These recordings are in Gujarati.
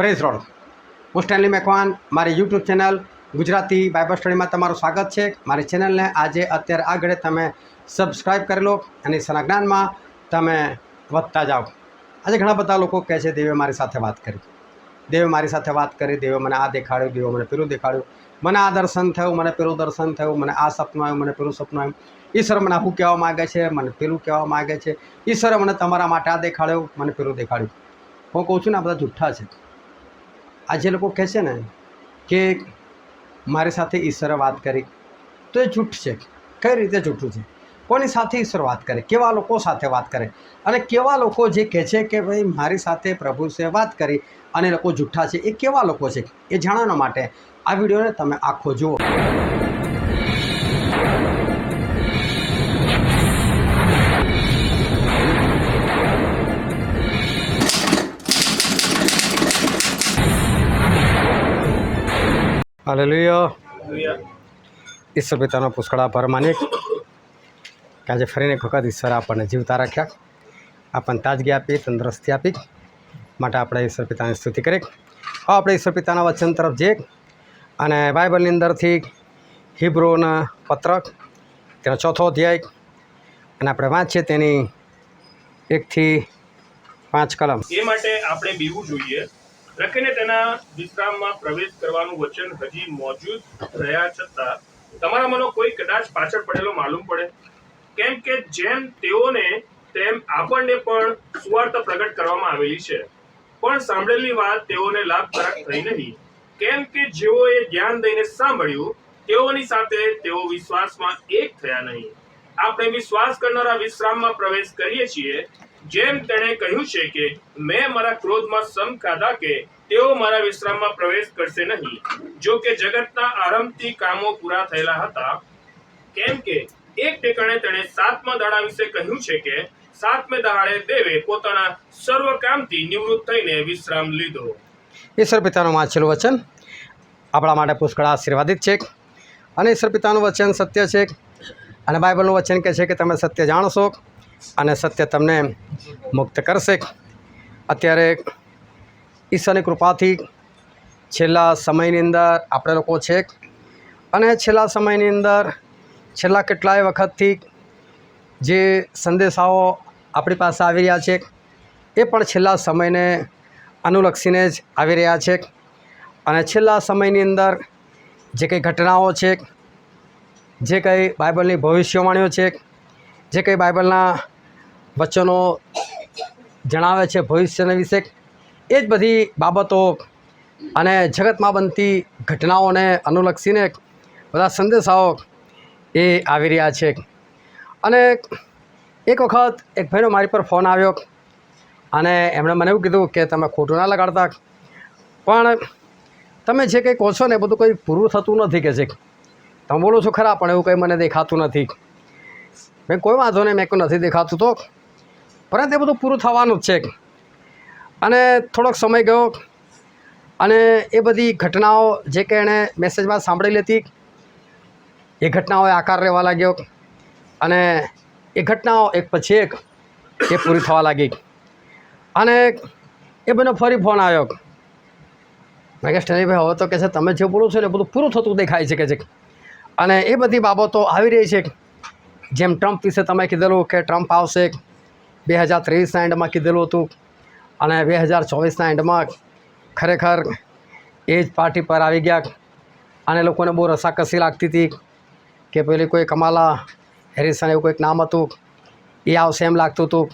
Praise road. હું સ્ટેનલી મેકવાન, મારી યુટ્યુબ ચેનલ ગુજરાતી બાઇબલ સ્ટડીમાં તમારું સ્વાગત છે. મારી ચેનલને આજે અત્યારે આગળ તમે સબસ્ક્રાઈબ કરી લો અને સના જ્ઞાનમાં તમે વધતા જાઓ. આજે ઘણા બધા લોકો કહે છે દેવે મારી સાથે વાત કરી, દેવે મારી સાથે વાત કરી, દેવે મને આ દેખાડ્યું, દેવે મને પેલું દેખાડ્યું, મને આ દર્શન થયું, મને પેલું દર્શન થયું, મને આ સપનું આવ્યું, મને પેલું સપનું આવ્યું. ઈશ્વર મને આવું કહેવા માગે છે, મને પેલું કહેવા માગે છે. ઈશ્વરે મને તમારા માટે આ દેખાડ્યું, મને પેલું દેખાડ્યું. હું કહું છું ને, આ બધા જુઠ્ઠા છે. આ જે લોકો કહે છે ને કે મારી સાથે ઈશ્વરે વાત કરી, તો એ જૂઠ છે. કઈ રીતે જૂઠું છે? કોની સાથે ઈશ્વર વાત કરે, કેવા લોકો સાથે વાત કરે, અને કેવા લોકો જે કહે છે કે ભાઈ મારી સાથે પ્રભુ છે વાત કરી અને લોકો જૂઠ્ઠા છે, એ કેવા લોકો છે એ જાણવા માટે આ વિડીયોને તમે આખો જુઓ. હાલેલુયા. ઈશ્વર પિતાનો પુષ્કળ આભાર માનીએ કે આજે ફરીને એક વખત ઈશ્વર આપણને જીવતા રાખ્યા, આપણને તાજગી આપી, તંદુરસ્તી આપી. માટે આપણે ઈશ્વર પિતાની સ્તુતિ કરીએ. આપણે ઈશ્વર પિતાના વચન તરફ જઈએ અને બાઇબલની અંદરથી હિબ્રુના પત્રક તેનો 4થો અધ્યાય અને આપણે વાંચીએ તેની 1 થી 5 કલમ. એ માટે આપણે બીવું જોઈએ, રખીને તેના વિશ્રામમાં પ્રવેશ કરવાનું વચન હજી મોજૂદ રહ્યા છતાં તમારામાંનો કોઈ કદાચ પાછળ પડેલો માલુમ પડે. કેમ કે જેમ તેઓને તેમ આપણને પણ સુવાર્તા પ્રગટ કરવામાં આવેલી છે, પણ સાંભળેલી વાત તેઓને લાભકારક થઈ નહીં. કેમ કે જેઓએ ધ્યાન દઈને સાંભળ્યું તેઓની સાથે તેઓ વિશ્વાસમાં એક થયા નહીં. આપણે વિશ્વાસ કરનારા વિશ્રામમાં પ્રવેશ કરીએ છીએ, જેમ તેણે કહ્યું છે કે મેં મારા ક્રોધમાં સમ ખાધા કે તેઓ મારા વિશ્રામમાં પ્રવેશ કરશે નહીં. જો કે જગતના આરંભથી કામો પૂરા થયેલા હતા, કેમ કે એક ઠેકાણે તેણે 7મા દાડા વિશે કહ્યું છે કે 7મે દાડે દેવે પોતાના સર્વ કામથી નિવૃત્ત થઈને વિશ્રામ લીધો. ઈશ્વર પિતાનું વાંચેલું વચન આપણા માટે પુષ્કળ આશીર્વાદિત છે અને ઈશ્વર પિતાનું વચન સત્ય છે અને બાઇબલનું વચન કહે છે કે તમે સત્ય જાણશો અને સત્ય તમને મુક્ત કરશે. અત્યારે ઈશ્વરની કૃપાથી છેલ્લા સમયની અંદર આપણે લોકો છે અને છેલ્લા સમયની અંદર છેલ્લા કેટલાય વખતથી જે સંદેશાઓ આપણી પાસે આવી રહ્યા છે એ પણ છેલ્લા સમયને અનુલક્ષીને જ આવી રહ્યા છે. અને છેલ્લા સમયની અંદર જે કંઈ ઘટનાઓ છે, જે કંઈ બાઇબલની ભવિષ્યવાણીઓ છે, જે કંઈ બાઇબલના વચનો જણાવે છે ભવિષ્યના વિશે, એ જ બધી બાબતો અને જગતમાં બનતી ઘટનાઓને અનુલક્ષીને બધા સંદેશાઓ એ આવી રહ્યા છે. અને એક વખત એક ભાઈનો મારી પર ફોન આવ્યો અને એમણે મને એવું કીધું કે તમે ખોટું ના લગાડતા, પણ તમે જે કંઈ કહો છો ને એ બધું કંઈ પૂરું થતું નથી. કે છે તમે બોલો છો ખરા, પણ એવું કંઈ મને દેખાતું નથી. મેં કોઈ વાંધો નહીં, મેં કોઈ નથી દેખાતું તો, પરંતુ એ બધું પૂરું થવાનું જ છે. અને થોડોક સમય ગયો અને એ બધી ઘટનાઓ જે કે એણે મેસેજમાં સાંભળેલી હતી એ ઘટનાઓએ આકાર લેવા લાગ્યો અને એ ઘટનાઓ એક પછી એક એ પૂરી થવા લાગી. અને એ બંને ફરી ફોન આવ્યો. મેં કે સ્ટેનલીભાઈ હવે તો કહે છે તમે જે બોલો છો ને એ બધું પૂરું થતું દેખાય છે. કે છે અને એ બધી બાબતો આવી રહી છે. જેમ ટ્રમ્પ વિશે તમે કીધેલું કે ટ્રમ્પ આવશે, 2023ના એન્ડમાં કીધેલું હતું અને 2024ના એન્ડમાં ખરેખર એ જ પાર્ટી પર આવી ગયા અને લોકોને બહુ રસાકસી લાગતી હતી કે પેલી કોઈ કમાલા હેરિસન એવું કોઈક નામ હતું, એ આવશે એમ લાગતું હતું.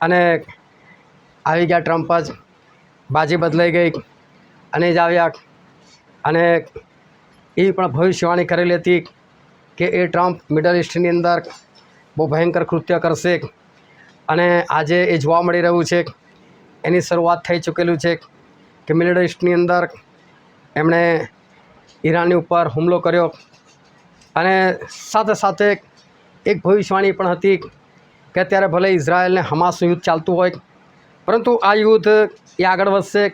અને આવી ગયા ટ્રમ્પ જ, બાજી બદલાઈ ગઈ અને જ આવ્યા. અને એ પણ ભવિષ્યવાણી કરેલી હતી કે એ ટ્રમ્પ મિડલ ઇસ્ટની અંદર બહુ ભયંકર કૃત્ય કરશે. અને આજે એ જોવા મળી રહ્યું છે. એની શરૂઆત થઈ ચૂકેલું છે કે મિડલ ઇસ્ટની અંદર એમણે ઈરાનની ઉપર હુમલો કર્યો. અને સાથે સાથે એક ભવિષ્યવાણી પણ હતી કે અત્યારે ભલે ઇઝરાયલને હમાસનું યુદ્ધ ચાલતું હોય, પરંતુ આ યુદ્ધ એ આગળ વધશે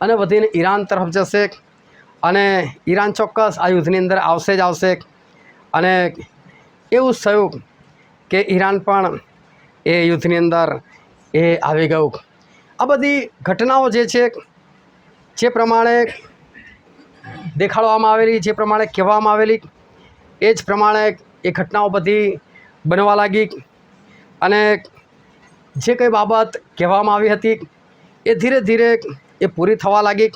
અને વધીને ઈરાન તરફ જશે અને ઈરાન ચોક્કસ આ યુદ્ધની અંદર આવશે જ આવશે. અને એવું જ થયું કે ઈરાન પણ એ યુદ્ધની અંદર એ આવી ગયું. આ બધી ઘટનાઓ જે છે જે પ્રમાણે દેખાડવામાં આવેલી, જે પ્રમાણે કહેવામાં આવેલી, એ જ પ્રમાણે એ ઘટનાઓ બધી બનવા લાગી. અને જે કંઈ બાબત કહેવામાં આવી હતી એ ધીરે ધીરે એ પૂરી થવા લાગી.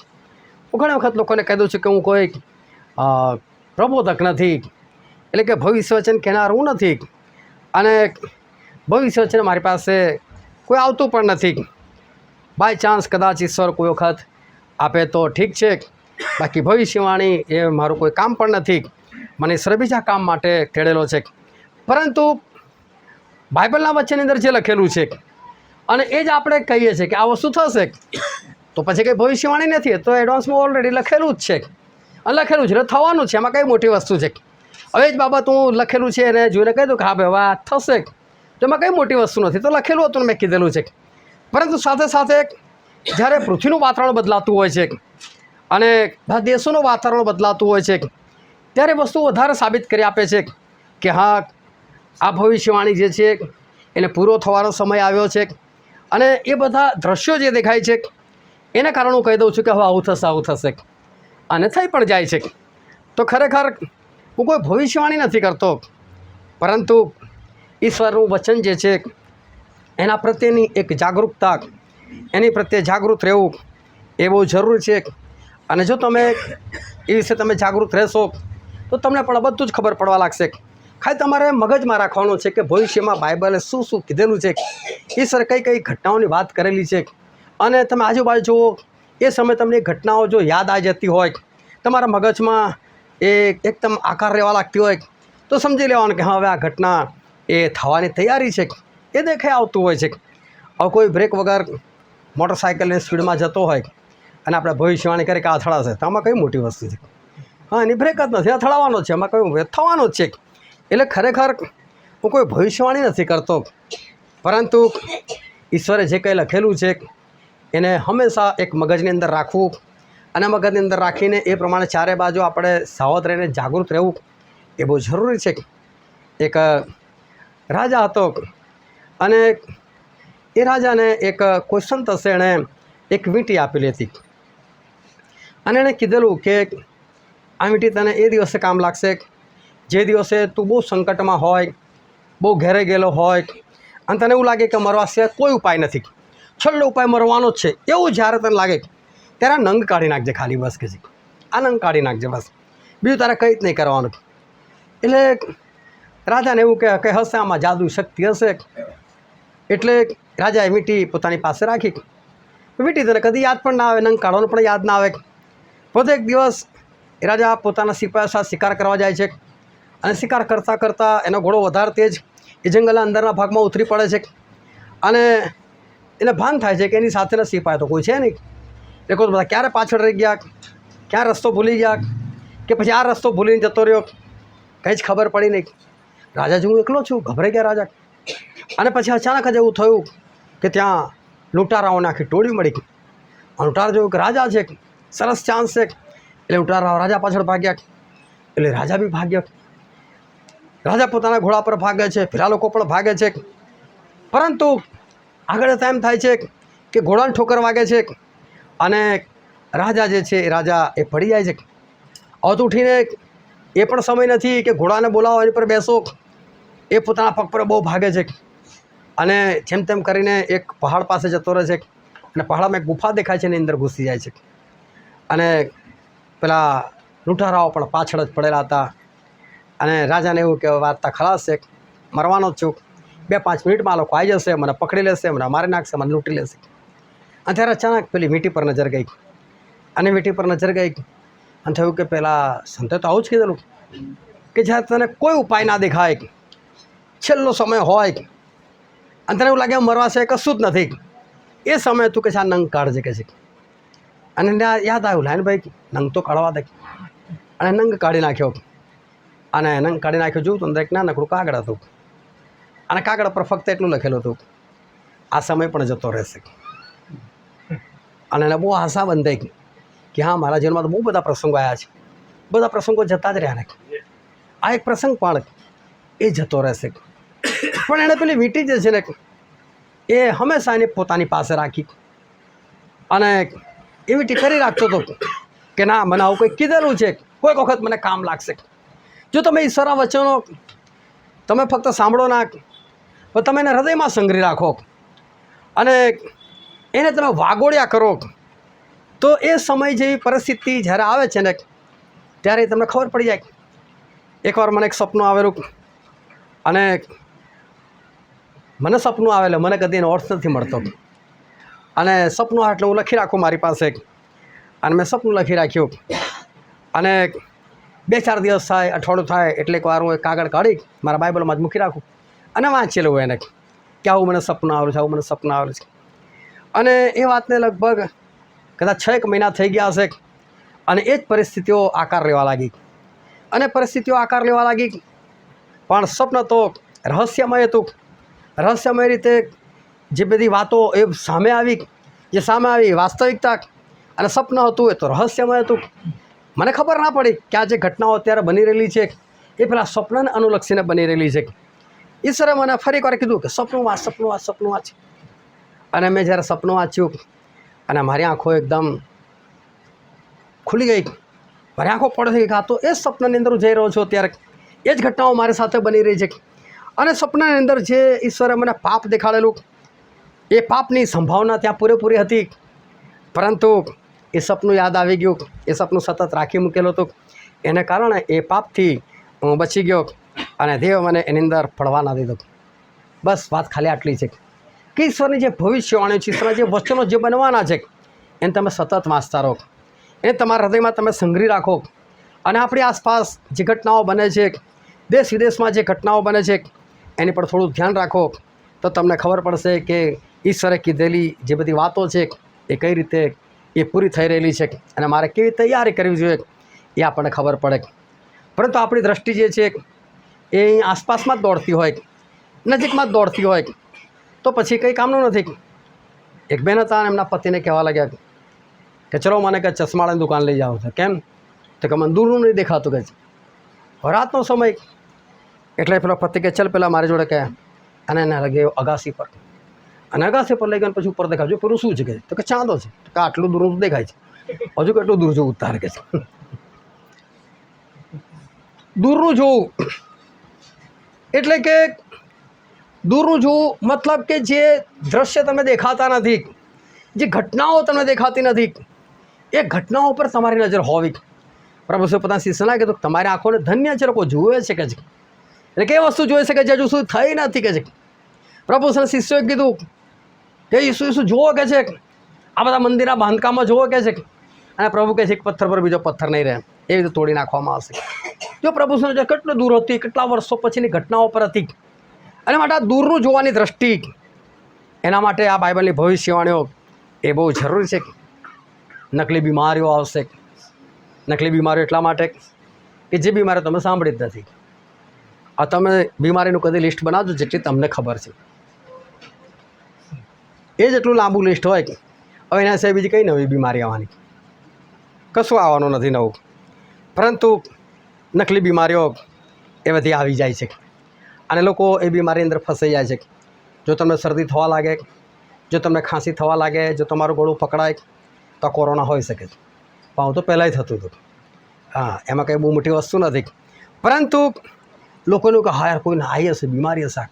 હું ઘણી વખત લોકોને કહી દઉં છું કે હું કોઈ પ્રબોધક નથી, એટલે કે ભવિષ્ય વચન કહેનાર હું નથી, અને ભવિષ્ય વચન મારી પાસે કોઈ આવતું પણ નથી. બાય ચાન્સ કદાચ ઈશ્વર કોઈ વખત આપે તો ઠીક છે, બાકી ભવિષ્યવાણી એ મારું કોઈ કામ પણ નથી. મને ઈશ્વર બીજા કામ માટે તેડેલો છે. પરંતુ બાઇબલના વચનની અંદર જે લખેલું છે અને એ જ આપણે કહીએ છીએ કે આ વસ્તુ થશે, તો પછી કંઈ ભવિષ્યવાણી નથી, તો એડવાન્સમાં ઓલરેડી લખેલું જ છે. અને લખેલું છે એટલે થવાનું છે, એમાં કઈ મોટી વસ્તુ છે. હવે જ બાબત હું લખેલું છે એને જોઈને કહી દઉં કે હા ભાઈ હવે આ થશે, તો એમાં કંઈ મોટી વસ્તુ નથી, તો લખેલું હતું મેં કીધેલું છે. પરંતુ સાથે સાથે જ્યારે પૃથ્વીનું વાતાવરણ બદલાતું હોય છે અને દેશોનું વાતાવરણ બદલાતું હોય છે, ત્યારે વસ્તુ વધારે સાબિત કરી આપે છે કે હા આ ભવિષ્યવાણી જે છે એને પૂરો થવાનો સમય આવ્યો છે. અને એ બધા દ્રશ્યો જે દેખાય છે એને કારણે હું કહી દઉં છું કે હવે આવું થશે, આવું થશે, અને થઈ પણ જાય છે. તો ખરેખર હું કોઈ ભવિષ્યવાણી નથી કરતો, પરંતુ ઈશ્વરનું વચન જે છે એના પ્રત્યેની એક જાગૃતતા, એની પ્રત્યે જાગૃત રહેવું એ બહુ જરૂરી છે. અને જો તમે એ વિશે તમે જાગૃત રહેશો તો તમને પણ બધું જ ખબર પડવા લાગશે. ખાલી તમારે મગજમાં રાખવાનું છે કે ભવિષ્યમાં બાઇબલે શું શું કીધેલું છે, ઈશ્વરે કઈ કઈ ઘટનાઓની વાત કરેલી છે. અને તમે આજુબાજુ જુઓ, એ સમયે તમને એ ઘટનાઓ જો યાદ આવી જતી હોય, તમારા મગજમાં એ એકદમ આકાર રહેવા લાગતી હોય, તો સમજી લેવાનું કે હા હવે આ ઘટના એ થવાની તૈયારી છે, એ દેખાઈ આવતું હોય છે. હવે કોઈ બ્રેક વગર મોટરસાઇકલની સ્પીડમાં જતો હોય અને આપણે ભવિષ્યવાણી કરી કે આ અથડાશે, તો આમાં કઈ મોટી વસ્તુ છે? હા, એની બ્રેક જ નથી, અથડાવાનો છે, એમાં કયું થવાનો જ છે. એટલે ખરેખર હું કોઈ ભવિષ્યવાણી નથી કરતો, પરંતુ ઈશ્વરે જે કંઈ લખેલું છે એને હંમેશા એક મગજની અંદર રાખવું, અને મગજની અંદર રાખીને એ પ્રમાણે ચારે બાજુ આપણે સાવધ રહીને જાગૃત રહેવું એ બહુ જરૂરી છે. એક રાજા હતો અને એ રાજાને એક કોઈ સંત હશે એણે એક વીંટી આપેલી હતી, અને એણે કીધેલું કે આ વીંટી તને એ દિવસે કામ લાગશે જે દિવસે તું બહુ સંકટમાં હોય, બહુ ઘેરે ગયેલો હોય, અને તને એવું લાગે કે મરવા સિવાય કોઈ ઉપાય નથી, છેલ્લો ઉપાય મરવાનો જ છે, એવું જ્યારે તને લાગે ત્યારે આ નંગ કાઢી નાખજે ખાલી, બસ કે આ નંગ કાઢી નાખજે બસ, બીજું તારે કંઈ જ નહીં કરવાનું. એટલે રાજાને એવું કે હશે આમાં જાદુ શક્તિ હશે. એટલે રાજાએ વીંટી પોતાની પાસે રાખી. વીંટી તને કદી યાદ પણ ના આવે, નંગ કાઢવાનું પણ યાદ ના આવે. પોતે એક દિવસ રાજા પોતાના સિપાહીઓ સાથે શિકાર કરવા જાય છે, અને શિકાર કરતાં કરતાં એનો ઘોડો વધારે તેજ એ જંગલના અંદરના ભાગમાં ઉતરી પડે છે, અને એને ભાન થાય છે કે એની સાથેના સિપાહીઓ તો કોઈ છે નહીં. એ કોઈ બધા ક્યારે પાછળ રહી ગયા, ક્યાં રસ્તો ભૂલી ગયા, કે પછી આ રસ્તો ભૂલીને જતો રહ્યો, કંઈ જ ખબર પડી નહીં. રાજા જો હું એકલો છું, ગભરાઈ ગયા રાજા. અને પછી અચાનક જ એવું થયું કે ત્યાં લૂંટારાઓને આખી ટોળી મળી. લૂંટારા જોયું કે રાજા છે, સરસ ચાન્સ છે, એટલે લૂંટારાઓ રાજા પાછળ ભાગ્યા. એટલે રાજા બી ભાગ્યો. રાજા પોતાના ઘોડા પર ભાગે છે, પેલા લોકો પણ ભાગે છે, પરંતુ આગળ એમ થાય છે કે ઘોડાને ઠોકર વાગે છે, અને રાજા જે છે એ રાજા એ પડી જાય છે. હવે તો ઉઠીને એ પણ સમય નથી કે ઘોડાને બોલાવો, એની પર બેસો. એ પોતાના પગ પર બહુ ભાગે છે, અને જેમ તેમ કરીને એક પહાડ પાસે જતો રહે છે, અને પહાડમાં એક ગુફા દેખાય છે, એની અંદર ઘૂસી જાય છે. અને પેલા લૂંટારાઓ પણ પાછળ જ પડેલા હતા, અને રાજાને એવું કે વાર્તા ખલાસ છે, મરવાનો જ છું, 2-5 મિનિટમાં લોકો આવી જશે, મને પકડી લેશે, મને મારી નાખશે, મને લૂંટી લેશે. અને ત્યારે અચાનક પેલી વીંટી પર નજર ગઈ, અને વીંટી પર નજર ગઈ અને થયું કે પેલા સંતે તો આવું જ કીધેલું કે જ્યારે તને કોઈ ઉપાય ના દેખાય, છેલ્લો સમય હોય, અને તને એવું લાગે મરવા છે કશું જ નથી, એ સમયે તું કે છે આ નંગ કાઢજે કે છે. અને યાદ આવ્યું, લાઈન ભાઈ નંગ તો કાઢવા દે. અને નંગ કાઢી નાખ્યો, અને નંગ કાઢી નાખ્યો. જોયું તો અંદર એક નાનકડું કાગળ હતું, અને કાગળ પર ફક્ત એટલું લખેલું હતું, આ સમય પણ જતો રહેશે. અને એને બહુ આશા બંધાઈ કે હા મારા જીવનમાં તો બહુ બધા પ્રસંગો આવ્યા છે, બધા પ્રસંગો જતા જ રહ્યા ને, આ એક પ્રસંગ પણ એ જતો રહેશે. પણ એણે પેલી વીંટી જે છે ને એ હંમેશા એને પોતાની પાસે રાખી, અને એવી ટીકરી રાખતો હતો કે ના મને આવું કંઈક કીધેલું છે, કોઈક વખત મને કામ લાગશે. જો તમે ઈશ્વરના વચનો તમે ફક્ત સાંભળો ના, પણ તમે એને હૃદયમાં સંગ્રહી રાખો અને એને તમે વાગોળ્યા કરો, તો એ સમય જેવી પરિસ્થિતિ જ્યારે આવે છે ને ત્યારે તમને ખબર પડી જાય. એકવાર મને એક સપનું આવેલું અને મને સપનું આવેલું, મને કદી એનો અર્થ નથી મળતો, અને સપનું એટલે હું લખી રાખું મારી પાસે, અને મેં સપનું લખી રાખ્યું. અને 2-4 દિવસ થાય, અઠવાડિયું થાય એટલે એકવાર હું એક કાગળ કાઢી મારા બાઇબલમાં જ મૂકી રાખું અને વાંચેલું એને કે આવું મને સપનું આવેલું છે, આવું મને સપનું આવેલું છે. અને એ વાતને લગભગ કદાચ 6 મહિના થઈ ગયા હશે, અને એ જ પરિસ્થિતિઓ આકાર લેવા લાગી, અને પરિસ્થિતિઓ આકાર લેવા લાગી. પણ સ્વપ્ન તો રહસ્યમય હતું. રહસ્યમય રીતે જે બધી વાતો એ સામે આવી, વાસ્તવિકતા, અને સ્વપ્ન હતું એ તો રહસ્યમય હતું. મને ખબર ના પડી કે આ જે ઘટનાઓ અત્યારે બની રહેલી છે એ પેલા સ્વપ્નને અનુલક્ષીને બની રહેલી છે. ઈશ્વરે મને ફરી એકવાર કીધું કે સપનું વાંચ, સપનું વાંચ, સપનું વાંચ. અને મેં જ્યારે સપનું વાંચ્યું અને મારી આંખો એકદમ ખુલી ગઈ, મારી આંખો પડે થઈ ગઈ. આ તો એ જ સપનાની અંદર હું જઈ રહ્યો છું અત્યારે, એ જ ઘટનાઓ મારી સાથે બની રહી છે. અને સપનાની અંદર જે ઈશ્વરે મને પાપ દેખાડેલું, એ પાપની સંભાવના ત્યાં પૂરેપૂરી હતી, પરંતુ એ સપનું યાદ આવી ગયું. એ સપનું સતત રાખી મૂકેલું હતું, એને કારણે એ પાપથી હું બચી ગયો, અને દેવ મને એની અંદર પડવા ના દીધો. બસ વાત ખાલી આટલી છે કે ઈશ્વરની જે ભવિષ્યવાણીઓ છે, ઈશ્વરના જે વચનો જે બનવાના છે, એને તમે સતત વાંચતા રહો, એને તમારા હૃદયમાં તમે સંગ્રહી રાખો. અને આપણી આસપાસ જે ઘટનાઓ બને છે, દેશ વિદેશમાં જે ઘટનાઓ બને છે, એની પર થોડું ધ્યાન રાખો, તો તમને ખબર પડશે કે ઈશ્વરે કીધેલી જે બધી વાતો છે એ કઈ રીતે એ પૂરી થઈ રહેલી છે, અને મારે કેવી તૈયારી કરવી જોઈએ એ આપણને ખબર પડે. પરંતુ આપણી દૃષ્ટિ જે છે એ અહીં આસપાસમાં જ દોડતી હોય, નજીકમાં જ દોડતી હોય, તો પછી કંઈ કામનું નથી. એક બેન હતા અને એમના પતિને કહેવા લાગ્યા કે ચલો મને કે ચશ્માળાની દુકાન લઈ જાઓ છો. કેમ? તો કે મને દૂરનું નહીં દેખાતું કે છે. રાતનો સમય એટલે પેલો પતિ કે ચલ પેલા મારી જોડે કે, અને એને લગે અગાસી પર, અને અગાસી પર લઈ ગયા પછી ઉપર દેખાજો પેલું શું છે કે, તો કે ચાંદો છે. તો કે આટલું દૂરનું દેખાય છે, હજુ કેટલું દૂર જોવું તારે કે છે. દૂરનું જોવું એટલે કે દૂરનું જોવું મતલબ કે જે દ્રશ્ય તમને દેખાતા નથી, જે ઘટનાઓ તમને દેખાતી નથી, એ ઘટનાઓ પર તમારી નજર હોવી. પ્રભુ પોતાના શિષ્યના કીધું તમારી આંખોને ધન્ય છે, લોકો જુએ છે કે છે, એટલે કે વસ્તુ જોઈ છે કે જે હજુ સુધી થઈ નથી કે છે. પ્રભુ શિષ્યોએ કીધું કે ઈસુ જુઓ કે છે, આ બધા મંદિરના બાંધકામમાં જુઓ કે છે, અને પ્રભુ કહે છે એક પથ્થર પર બીજો પથ્થર નહીં રહે, એ રીતે તોડી નાખવામાં આવશે. જો પ્રભુ કેટલું દૂર હતી, કેટલા વર્ષો પછીની ઘટનાઓ પર હતી, અને માટે આ દૂરનું જોવાની દ્રષ્ટિ, એના માટે આ બાઇબલની ભવિષ્યવાણીઓ એ બહુ જરૂરી છે. નકલી બીમારીઓ આવશે, નકલી બીમારીઓ એટલા માટે કે જે બીમારીઓ તમે સાંભળી જ નથી. આ તમે બીમારીનું કદી લિસ્ટ બનાવજો જેટલી તમને ખબર છે, એ જેટલું લાંબુ લિસ્ટ હોય કે હવે એના સિવાય બીજી કઈ નવી બીમારી આવવાની, કશું આવવાનું નથી નવું. પરંતુ નકલી બીમારીઓ એ બધી આવી જાય છે, અને લોકો એ બીમારી અંદર ફસાઈ જાય છે. જો તમને શરદી થવા લાગે, જો તમને ખાંસી થવા લાગે, જો તમારું ગળું પકડાય, તો કોરોના હોઈ શકે છે. પણ તો પહેલાંય થતું હતું. હા, એમાં કંઈ બહુ મોટી વસ્તુ નથી. પરંતુ લોકોનું કે હા યાર કોઈને આવી હશે, બીમારી હશે,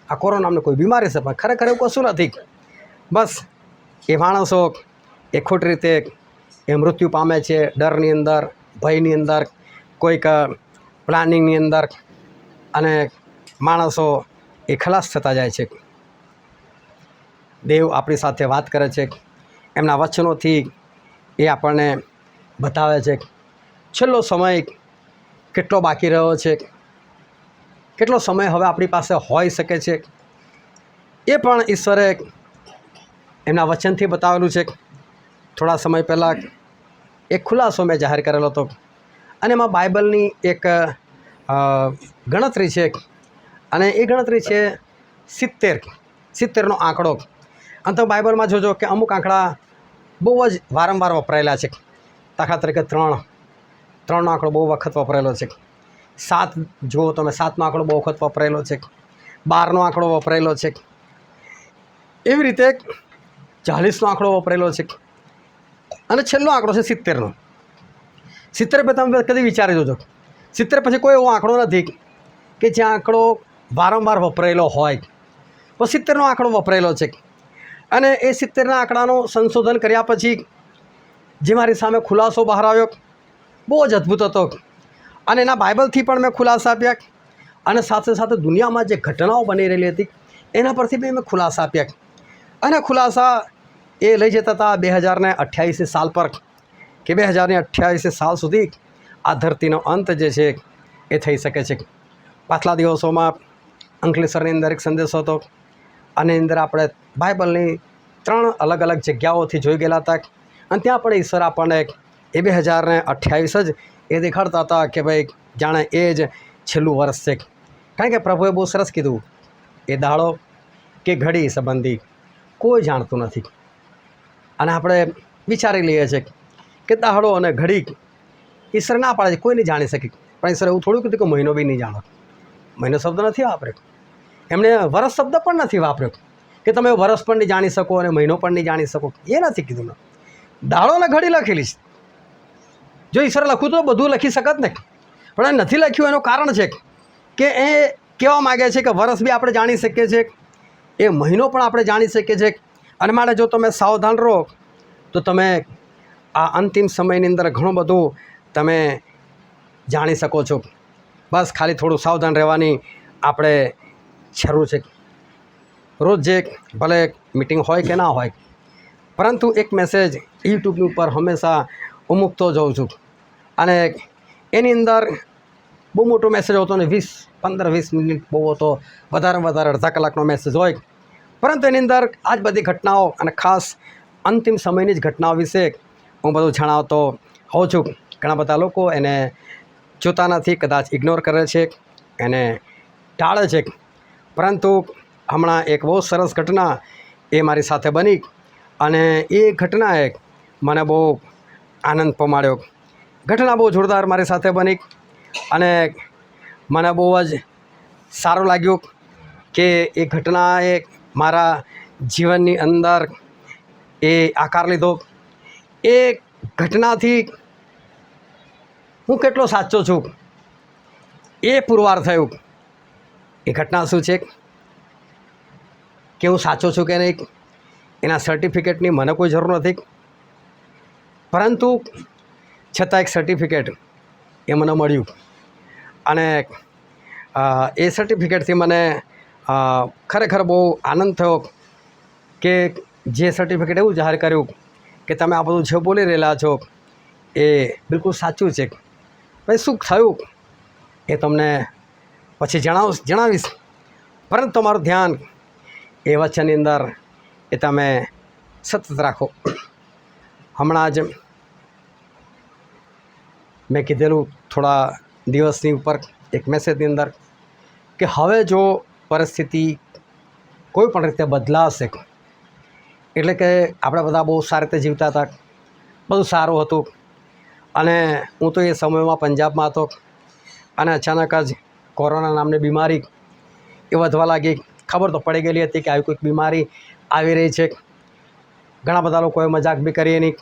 આ કોરોના અમને કોઈ બીમારી હશે, પણ ખરેખર એવું કશું નથી. બસ એ માણસો એ ખોટી રીતે એ મૃત્યુ પામે છે, ડરની અંદર, ભયની અંદર, કોઈક પ્લાનિંગની અંદર, અને માણસો એ ખલાસ થતા જાય છે. દેવ આપણી સાથે વાત કરે છે, એમના વચનોથી એ આપણને બતાવે છે છેલ્લો સમય કેટલો બાકી રહ્યો છે, કેટલો સમય હવે આપણી પાસે હોઈ શકે છે, એ પણ ઈશ્વરે એમના વચનથી બતાવેલું છે. થોડા સમય પહેલાં એક ખુલાસો મેં જાહેર કરેલો હતો, અને એમાં બાઇબલની એક ગણતરી છે, અને એ ગણતરી છે 70નો આંકડો. અને તમે બાઇબલમાં જોજો કે અમુક આંકડા બહુ જ વારંવાર વપરાયેલા છે. દાખલા તરીકે 3નો આંકડો બહુ વખત વપરાયેલો છે. 7 જુઓ તમે, 7નો આંકડો બહુ વખત વપરાયેલો છે. 12નો આંકડો વપરાયેલો છે. એવી રીતે 40નો આંકડો વપરાયેલો છે. અને છેલ્લો આંકડો છે 70નો. 70 પછી તમે કદી વિચારી જોજો, 70 પછી કોઈ એવો આંકડો નથી કે જે આંકડો વારંવાર વપરાયેલો હોય, તો 70નો આંકડો વપરાયેલો છે. અને એ 70ના આંકડાનું સંશોધન કર્યા પછી જે મારી સામે ખુલાસો બહાર આવ્યો બહુ જ અદ્ભુત હતો. અને એના બાઇબલથી પણ મેં ખુલાસા આપ્યા, અને સાથે સાથે દુનિયામાં જે ઘટનાઓ બની રહેલી હતી એના પરથી બી મેં ખુલાસા આપ્યા. અને ખુલાસા એ લઈ જતા હતા 2028 સાલ પર, કે 2028 સાલ સુધી આ ધરતીનો અંત જે છે એ થઈ શકે છે. પાછલા દિવસોમાં અંકલેશ્વરની અંદર એક સંદેશો હતો, અને અંદર આપણે બાઇબલની 3 અલગ અલગ જગ્યાઓથી જોઈ ગયેલા હતા, અને ત્યાં પણ ઈશ્વર આપણને એ 2028 જ એ દેખાડતા હતા કે ભાઈ જાણે એ જ છેલ્લું વર્ષ છે. કારણ કે પ્રભુએ બહુ સરસ કીધું, એ દાડો કે ઘડી સંબંધી કોઈ જાણતું નથી. અને આપણે વિચારી લઈએ છીએ કે દાડો અને ઘડી ઈશ્વર ના પાડે છે, કોઈ નહીં જાણી શકે. પણ ઈશ્વર એવું થોડું કીધું કે મહિનો બી નહીં જાણો. મહિનો શબ્દ નથી વાપર્યો, એમણે વર્ષ શબ્દ પણ નથી વાપર્યો કે તમે વર્ષ પણ નહીં જાણી શકો અને મહિનો પણ નહીં જાણી શકો. એ નથી કીધું મેં. દાડો અને ઘડી લખેલી છે. જો ઈશ્વરે લખ્યું તો બધું લખી શકત ને, પણ એ નથી લખ્યું એનું કારણ છે કે એ કહેવા માગે છે કે વર્ષ બી આપણે જાણી શકીએ છીએ, એ મહિનો પણ આપણે જાણી શકીએ છીએ. અને માટે જો તમે સાવધાન રહો તો તમે આ અંતિમ સમયની અંદર ઘણું બધું તમે જાણી શકો છો. બસ ખાલી થોડું સાવધાન રહેવાની આપણે જરૂર છે. રોજ જે ભલે મિટિંગ હોય કે ના હોય, પરંતુ એક મેસેજ યુટ્યુબની ઉપર હંમેશા હું મૂકતો જાઉં છું. અને એની અંદર બહુ મોટો મેસેજ હોતો ને 15-20 મિનિટ બહુ હોતો, વધારે અડધા કલાકનો મેસેજ હોય, પરંતુ એની અંદર આ જ બધી ઘટનાઓ અને ખાસ અંતિમ સમયની જ ઘટનાઓ વિશે હું બધું જણાવતો હોઉં છું. ઘણા બધા લોકો એને જોતા નથી, કદાચ ઇગ્નોર કરે છે, એને ટાળે છે. પરંતુ હમણાં એક બહુ સરસ ઘટના એ મારી સાથે બની, અને એ ઘટનાએ મને બહુ આનંદ પમાડ્યો. ઘટના બહુ જોરદાર મારી સાથે બની, અને મને બહુ જ સારું લાગ્યું કે એ ઘટનાએ મારા જીવનની અંદર એ આકાર લીધો. એ ઘટનાથી હું કેટલો સાચો છું એ પુરવાર થયું. એ ઘટના શું છે કે હું સાચો છું કે નહીં એના સર્ટિફિકેટની મને કોઈ જરૂર નથી, પરંતુ છતાં એક સર્ટિફિકેટ એ મને મળ્યું. અને એ સર્ટિફિકેટથી મને ખરેખર બહુ આનંદ થયો કે જે સર્ટિફિકેટ એવું જાહેર કર્યું કે તમે આ બધું જે બોલી રહેલા છો એ બિલકુલ સાચું છે. ભાઈ શું થયું એ તમને પછી જણાવીશ, પરંતુ તમારું ધ્યાન એ વચનની અંદર એ તમે સતત રાખો. હમણાં જ મેં કીધેલું થોડા દિવસની ઉપર એક મેસેજની અંદર કે હવે જો પરિસ્થિતિ કોઈ પણ રીતે બદલાશે, એટલે કે આપણે બધા બહુ સારી રીતે જીવતા હતા, બધું સારું હતું, અને હું તો એ સમયમાં પંજાબમાં હતો, અને અચાનક જ કોરોના નામની બીમારી એ વધવા લાગી. ખબર તો પડી ગયેલી હતી કે આવી કોઈક બીમારી આવી રહી છે. ઘણા બધા લોકોએ મજાક બી કરી, એની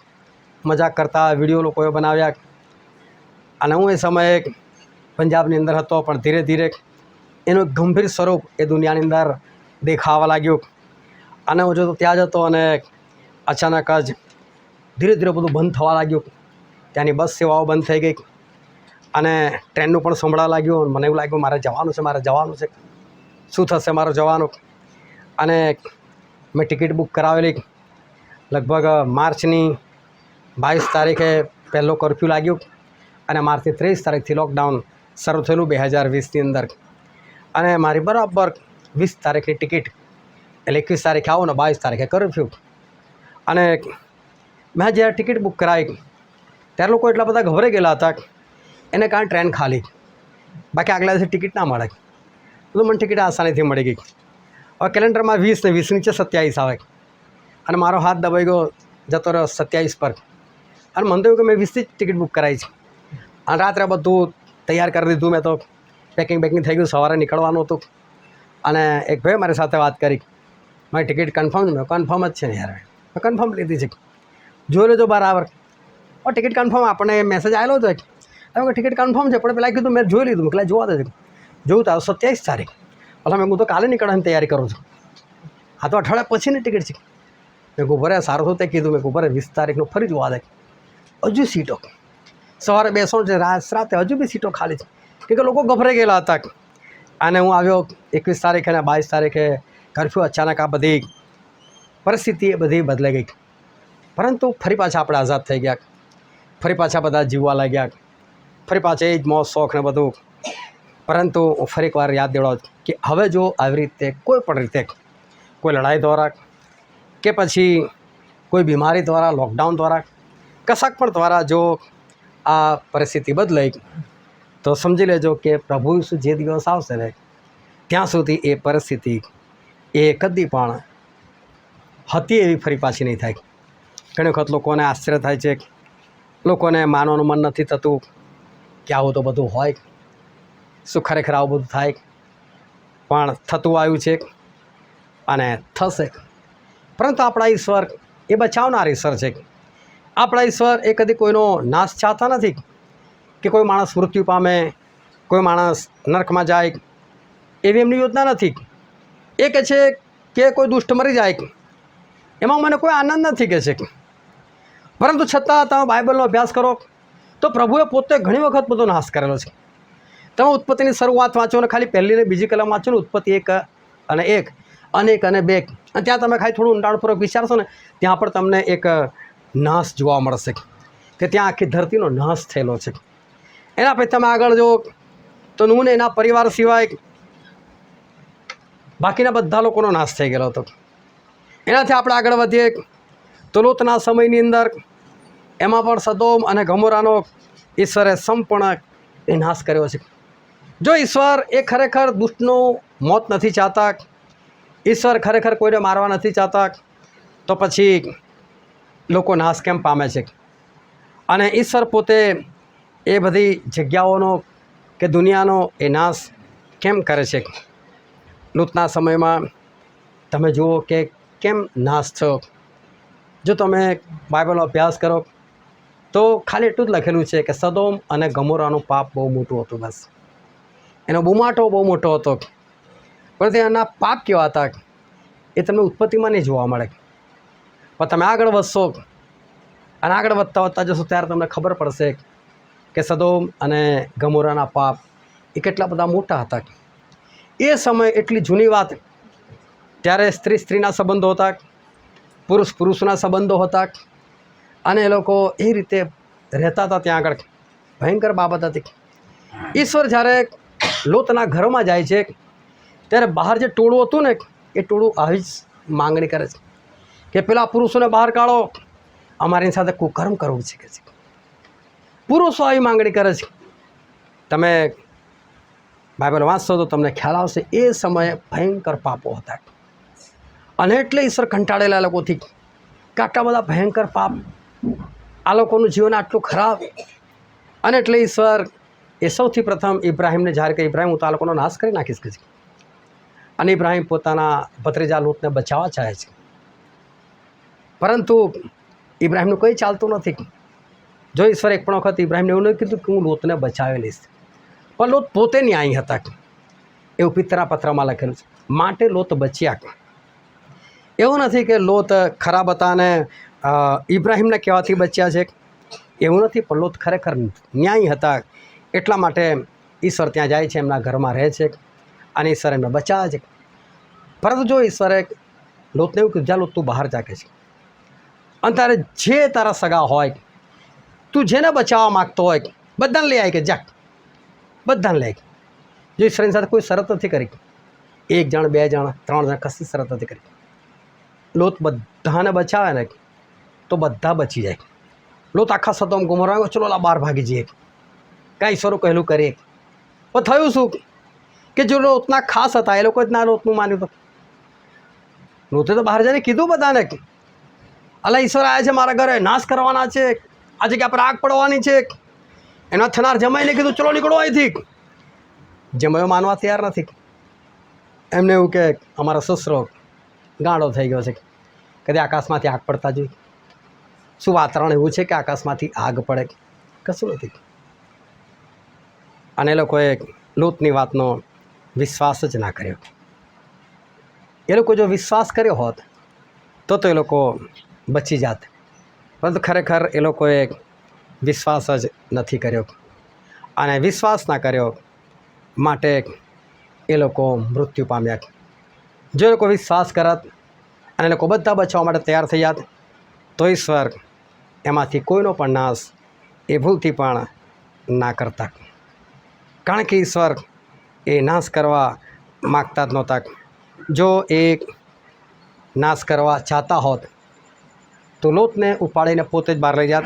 મજાક કરતા વિડીયો લોકોએ બનાવ્યા. અને હું એ સમયે પંજાબની અંદર હતો, પણ ધીરે ધીરે એનું એક ગંભીર સ્વરૂપ એ દુનિયાની અંદર દેખાવા લાગ્યું. અને હું જો ત્યાં જ હતો, અને અચાનક જ ધીરે ધીરે બધું બંધ થવા લાગ્યું. ત્યાંની બસ સેવાઓ બંધ થઈ ગઈ, અને ટ્રેનનું પણ સંભળાવા લાગ્યું. મને એવું લાગ્યું મારે જવાનું છે, શું થશે મારે જવાનું. અને મેં ટિકિટ બુક કરાવેલી. લગભગ માર્ચની 22 તારીખે પહેલો કર્ફ્યુ લાગ્યું, અને માર્ચની 23 તારીખથી લોકડાઉન શરૂ થયેલું 2020ની અંદર. અને મારી બરાબર 20 તારીખની ટિકિટ, એટલે 21 તારીખે આવો ને 22 તારીખે કર્ફ્યુ. અને મેં જ્યારે ટિકિટ બુક કરાવી ત્યારે લોકો એટલા બધા ગભરાઈ ગયેલા હતા એને કારણે ટ્રેન ખાલી, બાકી આગલા દિવસે ટિકિટ ના મળે. તો મને ટિકિટ આસાનીથી મળી ગઈ. હવે કેલેન્ડરમાં 20 ને 20 નીચે 27 આવે, અને મારો હાથ દબાઈ ગયો, જતો રહ્યો 27 પર. અને મને તો એવું કે મેં 20ની જ ટિકિટ બુક કરાવી છે. અને રાત્રે બધું તૈયાર કરી દીધું, મેં તો પેકિંગ થઈ ગયું, સવારે નીકળવાનું હતું. અને એક ભાઈ મારી સાથે વાત કરી, મારી ટિકિટ કન્ફર્મ છે. મેં કન્ફર્મ જ છે ને યાર, મેં કન્ફર્મ લીધી છે, જોઈ લેજો બરાબર. ટિકિટ કન્ફર્મ આપણને મેસેજ આવેલો હતો કે ટિકિટ કન્ફર્મ છે, પણ પેલા કીધું મેં જોઈ લીધું, મેં જોવા દે જોયું તારું 27 તારીખ. એટલે મેં તો કાલે નીકળવાની તૈયારી કરું છું, આ તો અઠવાડિયા પછીની ટિકિટ છે. મેં ભરે સારું થયું તે કીધું, મેં ભરે 20 તારીખનું ફરી જોવા દે, હજુ સીટો સવારે બેસવાનું છે, રાતે હજુ બી સીટો ખાલી છે, કેમ કે લોકો ગભરાઈ ગયેલા હતા. અને હું આવ્યો 21 તારીખે અને 22 તારીખે કર્ફ્યુ અચાનક આ બધી પરિસ્થિતિ એ બધી બદલાઈ ગઈ. પરંતુ ફરી પાછા આપણે આઝાદ થઈ ગયા, ફરી પાછા બધા જીવવા લાગ્યા, ફરી પાછા એ જ મોજ શોખ ને બધું. પરંતુ હું ફરી એકવાર યાદ દેવડાવું કે હવે જો આવી રીતે કોઈ પણ રીતે કોઈ લડાઈ દ્વારા કે પછી કોઈ બીમારી દ્વારા, લોકડાઉન દ્વારા, કશાક પણ દ્વારા જો આ પરિસ્થિતિ બદલાઈ તો સમજી લેજો કે પ્રભુ ઈસુ જે દિવસ આવશે ને ત્યાં સુધી એ પરિસ્થિતિ એ કદી પણ હતી એવી ફરી પાછી નહીં થાય. ઘણી વખત લોકોને આશ્ચર્ય થાય છે, લોકોને માનવાનું મન નથી થતું કે આવું તો બધું હોય, શું ખરેખર આવું બધું થાય? પણ થતું આવ્યું છે અને થશે. પરંતુ આપણા ઈશ્વર એ બચાવનાર ઈશ્વર છે. આપણા ઈશ્વર એ કદી કોઈનો નાશ ચાહતા નથી કે કોઈ માણસ મૃત્યુ પામે, કોઈ માણસ નરકમાં જાય, એવી એમની યોજના નથી. એ કહે છે કે કોઈ દુષ્ટ મરી જાય, એમાં મને કોઈ આનંદ નથી કહે છે. પરંતુ છતાં તમે બાઇબલનો અભ્યાસ કરો તો પ્રભુએ પોતે ઘણી વખત બધો નાશ કરેલો છે. તમે ઉત્પત્તિની શરૂઆત વાંચો અને ખાલી પહેલી ને બીજી કલમ વાંચો ને, ઉત્પત્તિ 1 અને 1, અનેક અને 2, અને ત્યાં તમે ખાલી થોડું ઊંડાણપૂર્વક વિચારશો ને ત્યાં પણ તમને એક નાશ જોવા મળશે કે ત્યાં આખી ધરતીનો નાશ થયેલો છે. એના પછી તમે આગળ જો તો નૂહ ને એના પરિવાર સિવાય બાકીના બધા લોકોનો નાશ થઈ ગયેલો હતો. એનાથી આપણે આગળ વધીએ તો લોતના સમયની અંદર એમાં પણ સદોમ અને ગમોરાનો ઈશ્વરે સંપૂર્ણ એ નાશ કર્યો છે. જો ઈશ્વર એ ખરેખર દુષ્ટનું મોત નથી ચાહતા, ઈશ્વર ખરેખર કોઈને મારવા નથી ચાહતા, તો પછી લોકો નાશ કેમ પામે છે? અને ઈશ્વર પોતે એ બધી જગ્યાઓનો કે દુનિયાનો એ નાશ કેમ કરે છે? લૂતના સમયમાં તમે જુઓ કે કેમ નાશ થયો. જો તમે બાઇબલનો અભ્યાસ કરો તો ખાલી એટલું જ લખેલું છે કે સદોમ અને ગમોરાનું પાપ બહુ મોટું હતું. બસ એનો બુમાટો બહુ મોટો હતો, પરંતુ એના પાપ કેવા હતા એ તમને ઉત્પત્તિમાં નહીં જોવા મળે. પણ તમે આગળ વધશો અને આગળ વધતા વધતા જશો ત્યારે તમને ખબર પડશે કે સદોમ અને ગમોરાના પાપ એ કેટલા બધા મોટા હતા. એ સમય એટલી જૂની વાત, ત્યારે સ્ત્રી સ્ત્રીના સંબંધો હતા, પુરુષ પુરુષના સંબંધો હતા, અને એ લોકો એ રીતે રહેતા હતા. ત્યાં આગળ ભયંકર બાબત હતી. ઈશ્વર જ્યારે લોતના ઘરોમાં જાય છે ત્યારે બહાર જે ટોળું હતું ને એ ટોળું આવી જ માંગણી કરે છે કે પેલા પુરુષોને બહાર કાઢો, અમારી સાથે કુકર્મ કરવું છે કે છે. પુરુષો આવી માંગણી કરે છે. તમે બાઇબલ વાંચશો તો તમને ખ્યાલ આવશે એ સમયે ભયંકર પાપો હતા. અને એટલે ઈશ્વર કંટાળેલા લોકોથી કે આટલા બધા ભયંકર પાપ, આ લોકોનું જીવન આટલું ખરાબ. અને એટલે ઈશ્વર એ સૌથી પ્રથમ ઇબ્રાહીમને જ્યારે કે ઇબ્રાહીમ હું તો આ લોકોનો નાશ કરી નાખીશ કે છે. અને ઇબ્રાહીમ પોતાના ભત્રીજા લૂતને બચાવવા ચાહે છે, પરંતુ ઇબ્રાહીમનું કંઈ ચાલતું નથી. જો ઈશ્વર એક પણ વખત ઇબ્રાહીમને એવું નથી કીધું કે હું લૂતને બચાવી લઈશ, પણ લૂત પોતે ન્યાયી હતા એવું પિત્તરના પત્રમાં લખેલું છે. માટે લૂત બચ્યા. એવું નથી કે લૂત ખરાબ હતા અને ઇબ્રાહીમને કહેવાથી બચ્યા છે, એવું નથી. પણ લૂત ખરેખર ન્યાયી હતા, એટલા માટે ઈશ્વર ત્યાં જાય છે, એમના ઘરમાં રહે છે અને ઈશ્વર એમને બચાવે છે. પરંતુ જો ઈશ્વરે લૂતને એવું કીધું, જા લૂત તું બહાર જાકે છે, અને તારે જે તારા સગા હોય, તું જેને બચાવવા માગતો હોય બધાને લઈ આવી કે જા, બધાને લઈ આવી. જો ઈશ્વરની સાથે કોઈ શરત નથી કરી, 1 જણ 2 જણ 3 જણ કશી શરત નથી કરી. લૂત બધાને બચાવે ને તો બધા બચી જાય. લૂત આખા સદોમ ગોમોરા ચલો લા બહાર ભાગી જઈએ, કાંઈ ઈશ્વરો કહેલું કરીએ. પણ થયું શું કે જો લૂતના ખાસ હતા એ લોકો જ ના લૂતનું માન્યું. તો લૂતે તો બહાર જઈને કીધું બધાને કે અલા ઈશ્વર આવ્યા છે મારા ઘરે, નાશ કરવાના છે, આ જગ્યા પર આગ પડવાની છે. એના થનાર જમાઈને કીધું ચલો નીકળો અહીંથી. જમાયો માનવા તૈયાર નથી. એમને એવું કે અમારો સસરો ગાંડો થઈ ગયો છે, કદી આકાશમાંથી આગ પડતા જોઈ. શું વાતાવરણ એવું છે કે આકાશમાંથી આગ પડે? કશું નથી. અને એ લોકોએ લૂતની વાતનો વિશ્વાસ જ ના કર્યો. એ લોકો જો વિશ્વાસ કર્યો હોત તો એ લોકો બચી જાત, પરંતુ ખરેખર એ લોકોએ વિશ્વાસ જ નથી કર્યો. અને વિશ્વાસ ના કર્યો માટે એ લોકો મૃત્યુ પામ્યા. જો એ લોકો વિશ્વાસ કરત અને એ લોકો બધા બચવા માટે તૈયાર થઈ જાત તો ઈશ્વર એમાંથી કોઈનો પણ નાશ એ ભૂલથી પણ ના કરતા. કારણ કે ઈશ્વર એ નાશ કરવા માગતા જ નહોતા. જો એ નાશ કરવા ચાહતા હોત તો લોતને ઉપાડીને પોતે જ બહાર લઈ જાત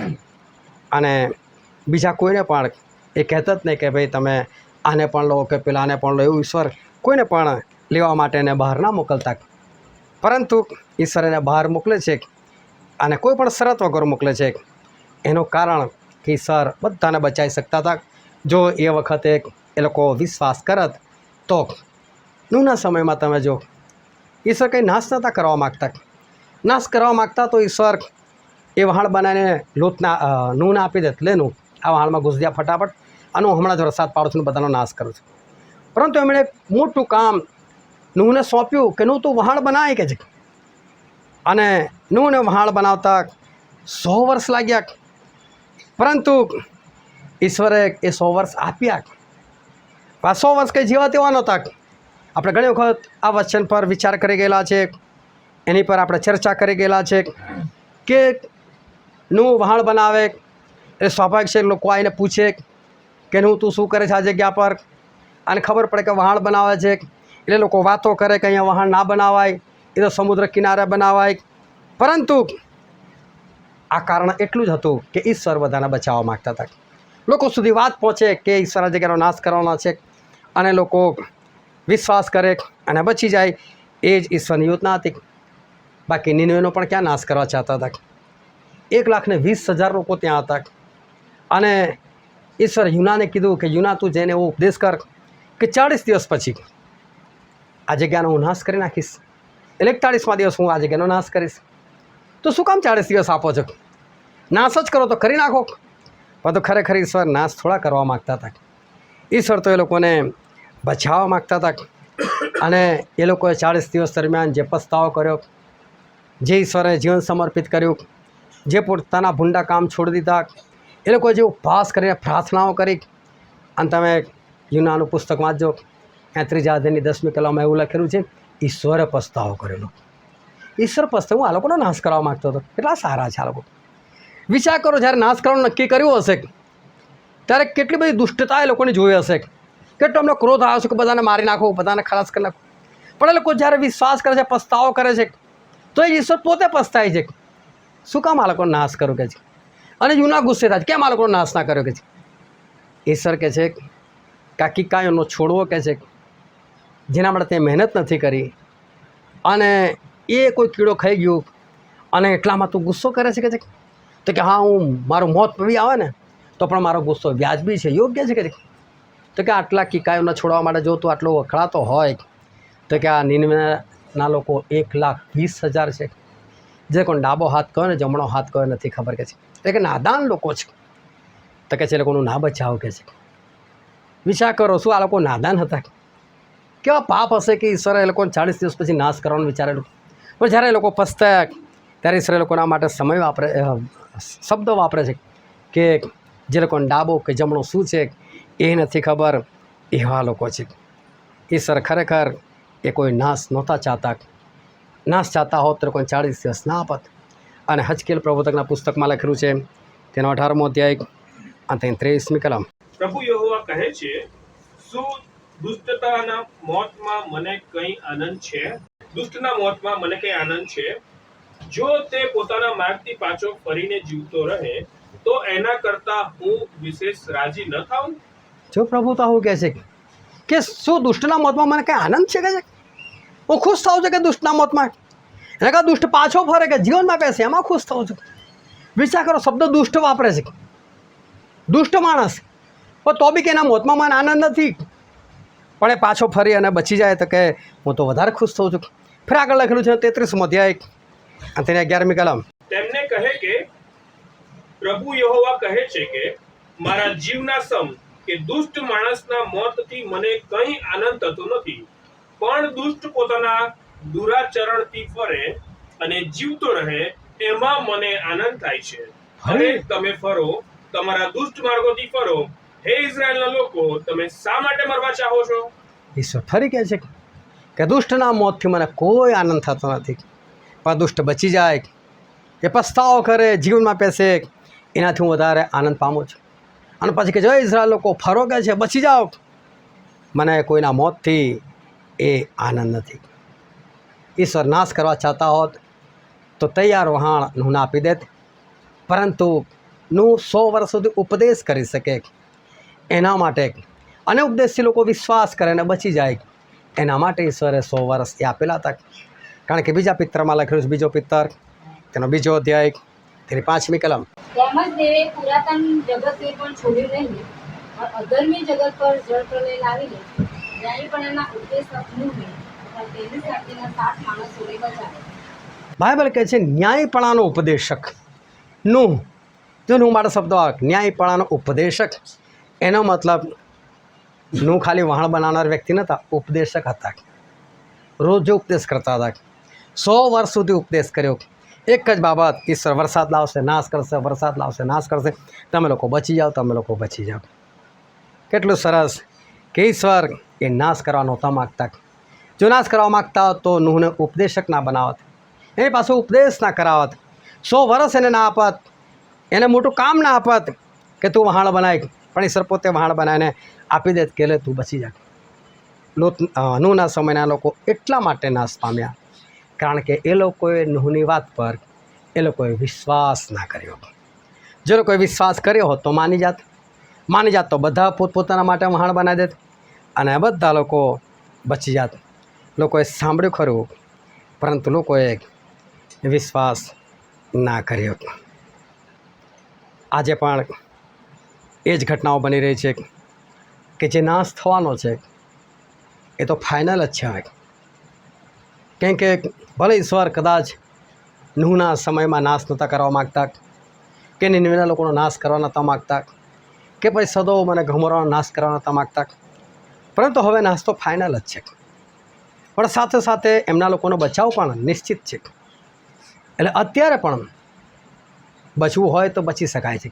અને બીજા કોઈને પણ એ કહેતા જ નહીં કે ભાઈ તમે આને પણ લો કે પેલા આને પણ લો. એવું ઈશ્વર કોઈને પણ લેવા માટે એને બહાર ના મોકલતા, પરંતુ ઈશ્વર એને બહાર મોકલે છે અને કોઈ પણ શરત વગર મોકલે છે. એનું કારણ કે ઈશ્વર બધાને બચાવી શકતા હતા. જો એ વખતે એ લોકો વિશ્વાસ કરત તો નૂના સમયમાં તમે જો ઈશ્વર કંઈ નાશ નહોતા કરવા માગતા. નાશ કરવા માગતા તો ઈશ્વર એ વહાણ બનાવીને નૂને આપી દેત, લેનું આ વહાણમાં ઘૂસ ગયા ફટાફટ, અને હું હમણાં જ વરસાદ પાડું છું ને બધાનો નાશ કરું છું. પરંતુ એમણે એક મોટું કામ નૂહને સોંપ્યું કે નૂહ તું વહાણ બનાય કે છે. અને નૂહને વહાણ બનાવતા 100 વર્ષ લાગ્યા, પરંતુ ઈશ્વરે એ 100 વર્ષ આપ્યા. આ 100 વર્ષ કંઈ જીવા તેવા નહોતા. આપણે ઘણી વખત આ વચન પર વિચાર કરી ગયેલા છે, એની પર આપણે ચર્ચા કરી ગયેલા છે કે નૂહ વહાણ બનાવે એટલે સ્વાભાવિક છે લોકો આવીને પૂછે કે નૂહ તું શું કરે છે આ જગ્યા પર, અને ખબર પડે કે વહાણ બનાવે છે એટલે લોકો વાતો કરે કે અહીંયા વહાણ ના બનાવાય, એ તો સમુદ્ર કિનારે બનાવાય. પરંતુ આ કારણ એટલું જ હતું કે ઈશ્વર બધાને બચાવવા માગતા હતા. લોકો સુધી વાત પહોંચે કે ઈશ્વર આ જગ્યાનો નાશ કરવાનો છે અને લોકો વિશ્વાસ કરે અને બચી જાય, એ જ ઈશ્વરની યોજના હતી. બાકી નીનવેનો પણ ક્યાં નાશ કરવા ચાહતા હતા? 1,20,000 લોકો ત્યાં હતા. અને ઈશ્વર યુનાને કીધું કે યુના તું જઈને એવો ઉપદેશ કર કે 40 દિવસ પછી આ જગ્યાનો હું નાશ કરી નાખીશ. એટલે 41મા દિવસ હું આ જગ્યાનો નાશ કરીશ. તો શું કામ 40 દિવસ આપો છો? નાશ જ કરો તો કરી નાખો. પરંતુ ખરેખર ઈશ્વર નાશ થોડા કરવા માગતા હતા. ઈશ્વર તો એ લોકોને બચાવવા માગતા હતા. અને એ લોકોએ 40 દિવસ દરમિયાન જે પસ્તાવો કર્યો, જે ઈશ્વરે જીવન સમર્પિત કર્યું, જે પોતાના ભૂંડા કામ છોડી દીધા, એ લોકોએ જે ઉપવાસ કરીને પ્રાર્થનાઓ કરી. અને તમે યુનાનું પુસ્તક વાંચજો, 3 અધ્યાયની 10મી કલમમાં એવું લખેલું છે, ઈશ્વરે પસ્તાવો કરેલો. ઈશ્વર પસ્તાવો આ લોકોનો નાશ કરવા માગતો હતો. કેટલા સારા છે આ લોકો. વિચાર કરો, જ્યારે નાશ કરવાનું નક્કી કર્યું હશે ત્યારે કેટલી બધી દુષ્ટતા એ લોકોને જોઈ હશે, કેટલો એમનો ક્રોધ આવ્યો છે કે બધાને મારી નાખો, બધાને ખલાસ કરી નાખો. પણ એ લોકો જ્યારે વિશ્વાસ કરે છે, પસ્તાવો કરે છે, તો એ ઈશ્વર પોતે પસ્તાય છે. શું કામ આ લોકોનો નાશ કર્યો કે છે? અને યુના ગુસ્સે થાય, કેમ આ લોકોનો નાશ ના કર્યો કે છે? ઈશ્વર કહે છે કાકી કાયોનો છોડવો કે છે જેના માટે તે મહેનત નથી કરી અને એ કોઈ કીડો ખાઈ ગયો અને એટલામાં તું ગુસ્સો કરે છે કે છે? તો કે હા, હું મારું મોત પડી આવે ને તો પણ મારો ગુસ્સો વ્યાજબી છે, યોગ્ય છે કે? તો કે આટલા કિકાયોને છોડવા માટે જો તું આટલો વખણાતો હોય તો કે આ નીનવેના લોકો 1,20,000 છે, જે કોઈ ડાબો હાથ કહે ને જમણો હાથ કહે નથી ખબર કે છે. એટલે કે નાદાન લોકો છે. તો કે છે એ લોકોનું ના બચાવ કે છે. વિચાર કરો, શું આ લોકો નાદાન હતા? કેવા પાપ હશે કે ઈશ્વરે એ લોકોને 40 દિવસ પછી નાશ કરવાનું વિચારેલું. પણ જ્યારે એ લોકો પસ્તાયા ત્યારે ઈશ્વર એ લોકોના માટે સમય વાપરે, શબ્દો વાપરે છે કે જે લોકોને ડાબો કે જમણો શું છે એ નથી ખબર, એવા લોકો છે. ઈશ્વર ખરેખર એ કોઈ નાશ નહોતા ચાહતા. નાશ ચાહતા હોત તો લોકોને 40 દિવસ ના આપત. અને હજકેલ પ્રબોધકના પુસ્તકમાં લખેલું છે, તેનો 18મો અધ્યાય અને 33મી કલમ. પ્રભુ યહોવા કહે છે, શું દુષ્ટતાના મોતમાં મને કંઈ આનંદ છે? દુષ્ટના મોતમાં મને કંઈ આનંદ છે? જો તે પોતાના માર્ગથી પાછો ફરીને જીવતો રહે તો એના કરતા હું વિશેષ રાજી ન થાઉં? જો પ્રભુ તો આવું કહે છે કે શું દુષ્ટના મોતમાં મને કંઈ આનંદ છે કે છે? હું ખુશ થાઉં છું કે દુષ્ટના મોતમાં? એને કાં દુષ્ટ પાછો ફરે કે જીવનમાં બેસે એમાં ખુશ થાઉં છું? વિચાર કરો, શબ્દ દુષ્ટ વાપરે છે, દુષ્ટ માણસ. પણ તો બી કે એના મોતમાં મને આનંદ નથી, પણ એ પાછો ફરી અને બચી જાય તો કે હું તો વધારે ખુશ થઉં છું. ફરી આગળ લખેલું છે 33મો અધ્યાય અને તેની 11મી કલમ. તેમને કહે કે પ્રભુ યહોવા કહે છે કે મારા જીવના સમ કે દુષ્ટ માણસના મોતથી મને કંઈ આનંદ થતો નથી, પણ દુષ્ટ પોતાના દુરાચરણથી ફરે અને જીવતો રહે એમાં મને આનંદ થાય છે. હવે તમે ફરો, તમારા દુષ્ટ માર્ગોથી ફરો. હે ઇઝરાયલના લોકો, તમે શા માટે મરવા ચાહો છો? ઈશ્વર ફરી કહે છે કે દુષ્ટના મોતથી મને કોઈ આનંદ થતો નથી, પણ દુષ્ટ બચી જાય, એ પસ્તાવો કરે, જીવનમાં પેસે, એનાથી હું વધારે આનંદ પામું છું. અને પછી કે જય ઇઝરાયલ લોકો ફરો, કહે છે બચી જાઓ, મને કોઈના મોતથી એ આનંદ નથી. ઈશ્વર નાશ કરવા ચાહતા હોત તો તૈયાર વહાણ નૂહને આપી દેત, પરંતુ નૂહ 100 વર્ષ સુધી ઉપદેશ કરી શકે, એના માટે અને ઉપદેશથી લોકો વિશ્વાસ કરે અને બચી જાય, એના માટે ઈશ્વરે 100 વર્ષ એ આપેલા હતા. કારણ કે બીજા પિત્તરમાં લખેલું છે, બીજો પિત્તર તેનો 2 અધ્યાય તેની 5મી કલમ. તેમજ દેવે પુરાતન જગતને પણ છોડ્યું નહીં, और અધર્મી જગત પર જળપ્રલય લાવીને ન્યાયીપણાના ઉપદેશક નૂહને તથા તેની સાથેના 7 માણસોને બચાવ્યા. બાઇબલ કહે છે ન્યાયપણાનો ઉપદેશક નૂહ. જો નૂહ માટે શબ્દો આવે ન્યાયપણાનો ઉપદેશક, એનો મતલબ નૂહ ખાલી વહાણ બનાવનાર વ્યક્તિ નહોતા, ઉપદેશક હતા. રોજ ઉપદેશ કરતા હતા, 100 વર્ષ સુધી ઉપદેશ કર્યો. એક જ બાબત, ઈશ્વર વરસાદ લાવશે, નાશ કરશે, વરસાદ લાવશે, નાશ કરશે, તમે લોકો બચી જાઓ, તમે લોકો બચી જાઓ. કેટલું સરસ કે ઈશ્વર એ નાશ કરવા નહોતા માગતા. જો નાશ કરવા માગતા હોત તો નૂહને ઉપદેશક ના બનાવત, એની પાસે ઉપદેશ ના કરાવત, 100 વર્ષ એને ના આપત, એને મોટું કામ ના આપત કે તું વહાણ બનાય, પણ ઈશ્વર પોતે વહાણ બનાવીને આપી દે કે લે તું બચી જા. નૂહના સમયના લોકો એટલા માટે નાશ પામ્યા કારણ કે એ લોકોએ નૂહની વાત પર એ લોકોએ વિશ્વાસ ના કર્યો. જે લોકોએ વિશ્વાસ કર્યો હોત તો માની જાત તો બધા પોતપોતાના માટે વહાણ બનાવી દેત અને બધા લોકો બચી જાત. લોકોએ સાંભળ્યું ખરું, પરંતુ લોકોએ વિશ્વાસ ના કર્યો. આજે પણ એ જ ઘટનાઓ બની રહી છે કે જે નાશ થવાનો છે એ તો ફાઇનલ જ છે હવે. કેમ કે ભલે ઈશ્વર કદાચ નૂહના સમયમાં નાશ નહોતા કરવા માગતા, કે નિનવેના લોકોનો નાશ કરવા નહોતા માગતા, કે પછી સદોમ અને ગોમોરાનો નાશ કરવા નહોતા માગતા, પરંતુ હવે નાશ તો ફાઇનલ જ છે. પણ સાથે સાથે એમના લોકોનો બચાવ પણ નિશ્ચિત છે. એટલે અત્યારે પણ બચવું હોય તો બચી શકાય છે,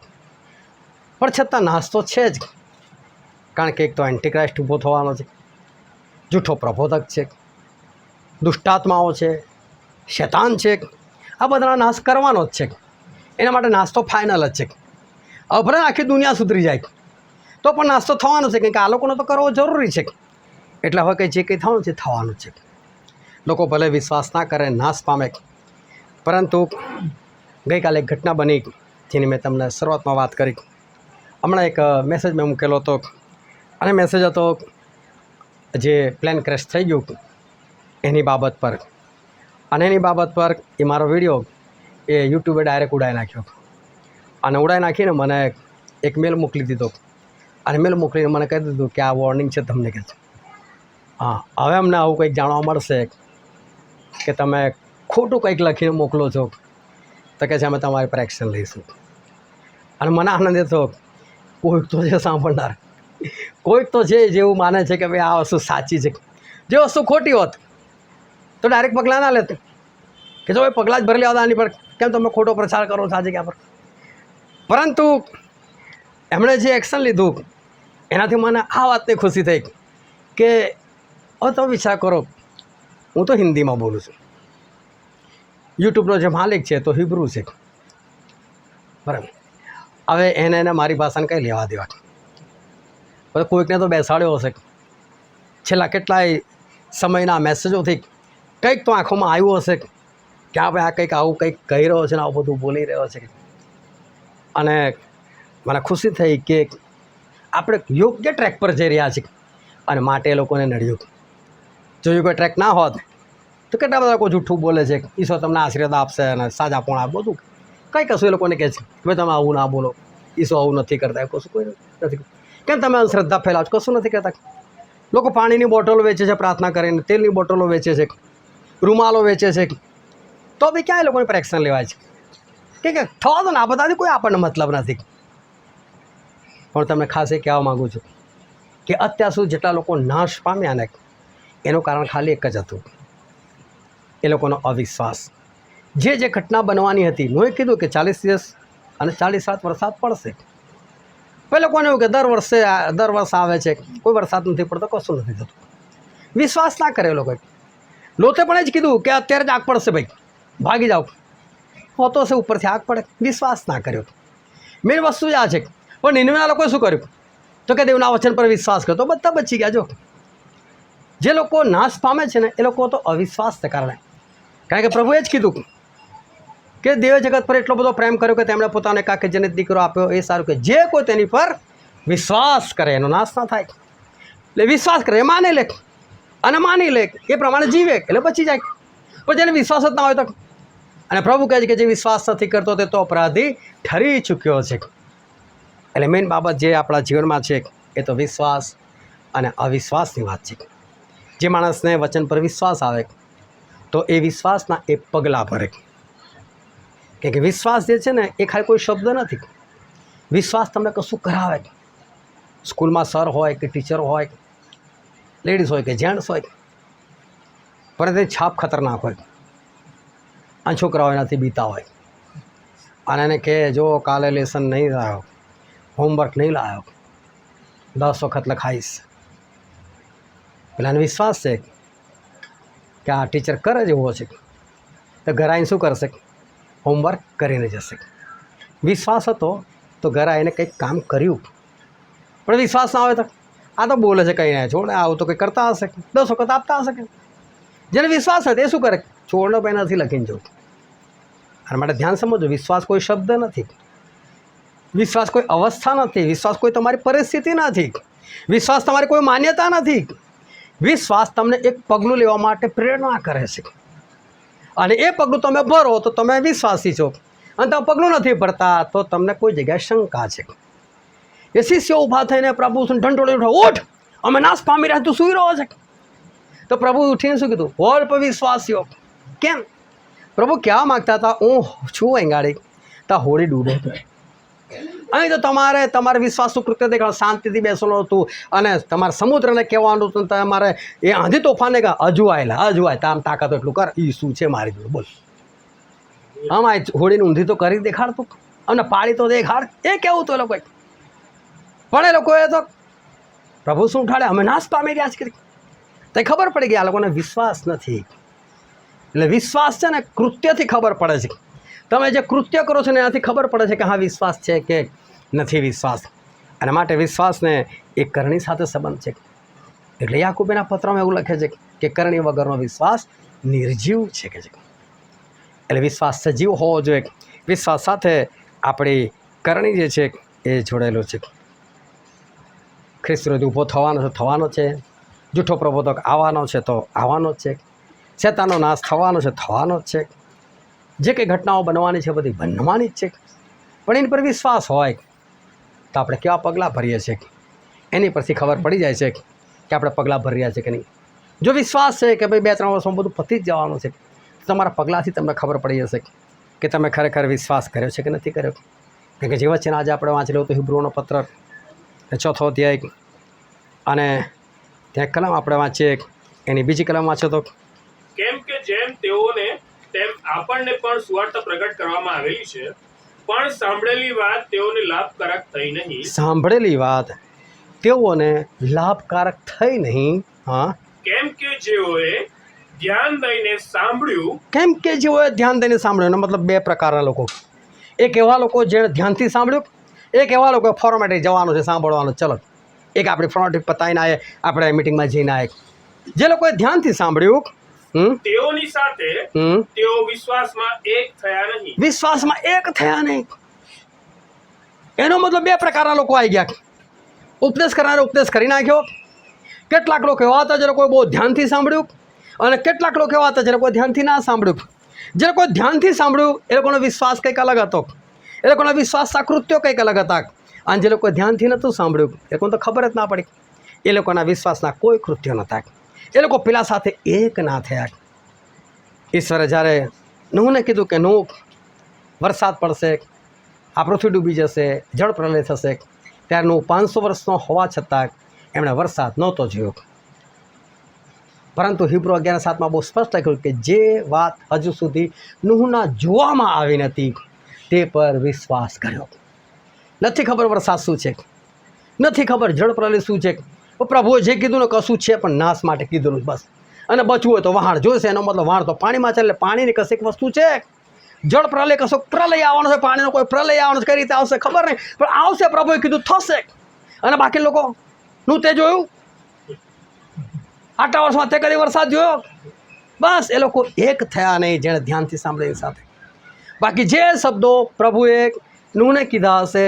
પણ છતાં નાશ તો છે જ. કારણ કે એક તો એન્ટીક્રાઇસ્ટ ઊભો થવાનો છે, જૂઠો પ્રબોધક છે, દુષ્ટાત્માઓ છે, શૈતાન છે, આ બધાનો નાશ કરવાનો જ છે. એના માટે નાશ તો ફાઇનલ જ છે. હવે ભલે આખી દુનિયા સુધરી જાય તો પણ નાશ તો થવાનો છે, કારણ કે આ લોકોનો તો કરવો જરૂરી છે. એટલે હવે કંઈ જે કંઈ થવાનું છે થવાનું છે. લોકો ભલે વિશ્વાસ ના કરે, નાશ પામે, પરંતુ ગઈકાલે એક ઘટના બની જેની મેં તમને શરૂઆતમાં વાત કરી. હમણાં એક મેસેજ મેં મૂકેલો હતો, અને મેસેજ હતો જે પ્લેન ક્રેશ થઈ ગયું એની બાબત પર. અને એની બાબત પર એ મારો વિડીયો એ યુટ્યુબે ડાયરેક્ટ ઉડાવી નાખ્યો, અને ઉડાવી નાખીને મને એક મેલ મોકલી દીધો, અને મેલ મોકલીને મને કહી દીધું કે આ વોર્નિંગ છે તમને, કે છે હા હવે અમને આવું કંઈક જાણવા મળશે કે તમે ખોટું કંઈક લખીને મોકલો છો તો કે છે અમે તમારી પર એક્શન લઈશું. અને મને આનંદ એ થયો, કોઈક તો છે સાંભળનાર, કોઈક તો છે જેવું માને છે કે ભાઈ આ વસ્તુ સાચી છે. જે વસ્તુ ખોટી હોત તો ડાયરેક્ટ પગલાં ના લેત, કે જો ભાઈ પગલાં જ ભરી લેવા આની પર, કેમ તમે ખોટો પ્રચાર કરો છો આ જગ્યા પર. પરંતુ એમણે જે એક્શન લીધું એનાથી મને આ વાતની ખુશી થઈ કે હવે તમે વિચાર કરો, હું તો હિન્દીમાં બોલું છું, યુટ્યુબનો જે માલિક છે તો હિબ્રુ છે, બરાબર. હવે એને મારી ભાષાને કંઈ લેવા દેવા, હવે કોઈકને તો બેસાડ્યો હશે, છેલ્લા કેટલાય સમયના મેસેજોથી કંઈક તો આંખોમાં આવ્યું હશે કે આ ભાઈ આ કંઈક આવું કંઈક કહી રહ્યો છે ને આવું બધું બોલી રહ્યો છે. અને મને ખુશી થઈ કે આપણે યોગ્ય ટ્રેક પર જઈ રહ્યા છીએ, અને માટે એ લોકોને નડ્યું. જો યોગ્ય ટ્રેક ના હોત તો કેટલા બધા લોકો જૂઠું બોલે છે, ઈશ્વર તમને આશીર્વાદ આપશે અને સાજાપણ આપ બધું કંઈ કશું એ લોકોને કહે છે ભાઈ તમે આવું ના બોલો, ઈશ્વર આવું નથી કરતા, કશું કોઈ નથી. કેમ તમે અંધશ્રદ્ધા ફેલાવો છો? કશું નથી કહેતા. લોકો પાણીની બોટલો વેચે છે પ્રાર્થના કરીને, તેલની બોટલો વેચે છે, રૂમાલો વેચે છે, તો બી ક્યાં એ લોકોની પર એક્શન લેવાય છે? કે થવા દો ને, આ બધાથી કોઈ આપણને મતલબ નથી. પણ તમને ખાસ એ કહેવા માગું છું કે અત્યાર સુધી જેટલા લોકો નાશ પામ્યા ને એનું કારણ ખાલી એક જ હતું, એ લોકોનો અવિશ્વાસ. જે ઘટના બનવાની હતી, નોએ કીધું કે 40 દિવસ અને 40 રાત વરસાદ પડશે. પછી લોકોને એવું કે દર વર્ષ આવે છે, કોઈ વરસાદ નથી પડતો, કશું નથી થતું. વિશ્વાસ ના કરે એ લોકોએ. લોતે પણ એ જ કીધું કે અત્યારે જ આગ પડશે, ભાઈ ભાગી જાઓ. હોતો છે ઉપરથી આગ પડે, વિશ્વાસ ના કર્યો. મેન વસ્તુ જ આ છે. પણ નિનવેના લોકોએ શું કર્યું? તો કે દેવના વચન પર વિશ્વાસ કર્યો તો બધા બચી ગયા. જો જે લોકો નાશ પામે છે ને એ લોકો તો અવિશ્વાસને કારણે. કારણ કે પ્રભુએ જ કીધું કે દેવે જગત પર એટલો બધો પ્રેમ કર્યો કે તેમણે પોતાને એકાકી જનિત દીકરો આપ્યો. એ સારું કે જે કોઈ તેની પર વિશ્વાસ કરે એનો નાશ ના થાય. એટલે વિશ્વાસ કરે, એ માની લે અને માની લે, એ પ્રમાણે જીવે એટલે બચી જાય. પણ જેને વિશ્વાસ જ ના હોય તો, અને પ્રભુ કહે છે કે જે વિશ્વાસ નથી કરતો તે તો અપરાધી ઠરી ચૂક્યો છે. એટલે મેઇન બાબત જે આપણા જીવનમાં છે એ તો વિશ્વાસ અને અવિશ્વાસની વાત છે. જે માણસને વચન પર વિશ્વાસ આવે તો એ વિશ્વાસના એ પગલાં ભરે. કે વિશ્વાસ જે છે ને એ ખાલી કોઈ શબ્દ નથી. વિશ્વાસ તમને કશું કરાવે. સ્કૂલમાં સર હોય કે ટીચર હોય, લેડીઝ હોય કે જેન્ટ્સ હોય, પણ તેની છાપ ખતરનાક હોય. અને છોકરાઓ એનાથી બીતા હોય અને એને કહે જો કાલે લેસન નહીં લાવ્યો, હોમવર્ક નહીં લાવ્યો, 10 વખત લખાઈશ. પેલાને વિશ્વાસ છે કે આ ટીચર કરે જેવો છે, તો ઘરે આવીને શું કરશે? હોમવર્ક કરીને જશે. વિશ્વાસ હતો તો ઘરે આવીને કંઈક કામ કર્યું. પણ વિશ્વાસ ના આવે તો આ તો બોલે છે કંઈ ના, છોડ આવું તો કંઈ કરતા હશે, 10 વખત આપતા હશે. જેને વિશ્વાસ હતો એ શું કરે? છોડનો પેન નથી લખીને જવું. અને માટે ધ્યાન સમજો, વિશ્વાસ કોઈ શબ્દ નથી, વિશ્વાસ કોઈ અવસ્થા નથી, વિશ્વાસ કોઈ તમારી પરિસ્થિતિ નથી, વિશ્વાસ તમારી કોઈ માન્યતા નથી. વિશ્વાસ તમને એક પગલું લેવા માટે પ્રેરણા કરે છે. અને એ પગલું તમે ભરો તો તમે વિશ્વાસી છો, અને તમે પગલું નથી ભરતા તો તમને કોઈ જગ્યાએ શંકા છે. એ શિષ્યો ઊભા થઈને પ્રભુ ઢંઢોળી ઉઠો, ઉઠ, અમે નાશ પામી રહ્યા, તું સૂઈ રહ્યો છે. તો પ્રભુ ઉઠીને શું કીધું? હોલ પર વિશ્વાસીઓ. કેમ? પ્રભુ કહેવા માગતા હતા હું છું અહીં ગાડી તો હોળી ડૂબે. અહીં તો તમારે વિશ્વાસનું કૃત્ય દેખાડો, શાંતિથી બેસવાનું હતું અને તમારે સમુદ્રને કહેવાનું હતું, તમારે એ આંધી તોફાને કે અજવાય તામ તાકાત એટલું કર, એ શું છે મારી જોડે બોલ. આમાં હોળીની ઊંધી તો કરી દેખાડતું અને પાડી તો દેખાડ, એ કેવું તો એ લોકોએ. પણ એ લોકોએ તો પ્રભુ શું ઉઠાડે, અમે નાશ પામી રહ્યા છીએ. તે ખબર પડી ગઈ આ લોકોને વિશ્વાસ નથી. એટલે વિશ્વાસ છે ને કૃત્યથી ખબર પડે છે. તમે જે કૃત્ય કરો છો ને એનાથી ખબર પડે છે કે હા વિશ્વાસ છે કે નથી વિશ્વાસ. અને માટે વિશ્વાસને એ કરણી સાથે સંબંધ છે. એટલે યાકૂબના પત્રમાં એવું લખે છે કે કરણી વગરનો વિશ્વાસ નિર્જીવ છે કે છે. એટલે વિશ્વાસ સજીવ હોવો જોઈએ. વિશ્વાસ સાથે આપણી કરણી જે છે એ જોડાયેલો છે. ખ્રિસ્ત વિરોધી ઊભો થવાનો છે. જૂઠો પ્રબોધક આવવાનો છે તો આવવાનો જ છે. શેતાનનો નાશ થવાનો છે, થવાનો જ છે. જે કંઈ ઘટનાઓ બનવાની છે બધી બનવાની જ છે. પણ એની પર વિશ્વાસ હોય તો આપણે કેવા પગલાં ભરીએ છીએ એની પરથી ખબર પડી જાય છે કે આપણે પગલાં ભરી રહ્યા છીએ કે નહીં. જો વિશ્વાસ છે કે ભાઈ 2-3 વર્ષમાં બધું પતી જ જવાનું છે તો તમારા પગલાંથી તમને ખબર પડી જશે કે તમે ખરેખર વિશ્વાસ કર્યો છે કે નથી કર્યો. કારણ કે જે વચન આજે આપણે વાંચી લો તો હિબ્રુઓનો પત્ર 4થો અધ્યાય અને ત્યાં કલમ આપણે વાંચીએ, એની બીજી કલમ વાંચો તો કેમ કે જેમ તેઓને તેમ આપણને પણ સુવાર્તા પ્રગટ કરવામાં આવેલી છે, પણ સાંભળેલી વાત તેઓને લાભકારક થઈ નહીં. સાંભળેલી વાત તેઓને લાભકારક થઈ નહીં. હા, કેમ કે જેઓએ ધ્યાન દઈને સાંભળ્યું. કેમ કે જેઓએ ધ્યાન દઈને સાંભળ્યું. એનો મતલબ 2 પ્રકારના લોકો. એક એવા લોકો જેણે ધ્યાનથી સાંભળ્યું, એક એવા લોકો ફોર્મેટિક જવાનું છે સાંભળવાનું, ચલો એક આપણે ફોર્મેટિક પતાવીને આવીએ, આપણે મિટિંગમાં જઈને આવીએ. જે લોકોએ ધ્યાનથી સાંભળ્યું તેઓની સાથે તેઓ વિશ્વાસમાં એક થયા નહીં. વિશ્વાસમાં એક થયા નહીં. એનો મતલબ 2 પ્રકારના લોકો આવી ગયા. ઉપદેશ કરનારે ઉપદેશ કરી નાખ્યો. કેટલાક લોકો એવા હતા જે લોકોએ બહુ ધ્યાનથી સાંભળ્યું અને કેટલાક લોકો એવા હતા જે લોકોએ ધ્યાનથી ના સાંભળ્યું. જે લોકોએ ધ્યાનથી સાંભળ્યું એ લોકોનો વિશ્વાસ કંઈક અલગ હતો, એ લોકોના વિશ્વાસના કૃત્યો કંઈક અલગ હતા. અને જે લોકોએ ધ્યાનથી નહોતું સાંભળ્યું એ લોકોને તો ખબર જ ના પડી. એ લોકોના વિશ્વાસના કોઈ કૃત્યો નહોતા. એ લોકો પેલા સાથે એક ના થયા. ઈશ્વરે જ્યારે નૂહને કીધું કે નૂહ વરસાદ પડશે, આ પૃથ્વી ડૂબી જશે, જળ પ્રલય થશે, ત્યારનું 500 વર્ષનો હોવા છતાં એમણે વરસાદ નહોતો જોયો. પરંતુ હિબ્રુ 11:7 બહુ સ્પષ્ટ લખ્યું કે જે વાત હજુ સુધી નૂહના જોવામાં આવી નથી તે પર વિશ્વાસ કર્યો. નથી ખબર વરસાદ શું છે, નથી ખબર જળ પ્રલય શું છે, પ્રભુએ જે કીધું ને કશું છે પણ નાશ માટે કીધું બસ. અને બચવું હોય તો વહાણ જોઈશે, એનો મતલબ વહાણ તો પાણીમાં ચાલે, પાણીની કશીક વસ્તુ છે. જળ પ્રલય કશો પ્રલય આવવાનો છે, પાણીનો કોઈ પ્રલય આવવાનો છે, કઈ રીતે આવશે ખબર નહીં, પણ આવશે. પ્રભુએ કીધું થશે. અને બાકી લોકોનું તે જોયું, આટલા વર્ષમાં તે કદી વરસાદ જોયો? બસ એ લોકો એક થયા નહીં જેણે ધ્યાનથી સાંભળેલી સાથે. બાકી જે શબ્દો પ્રભુએ નૂહને કીધા હશે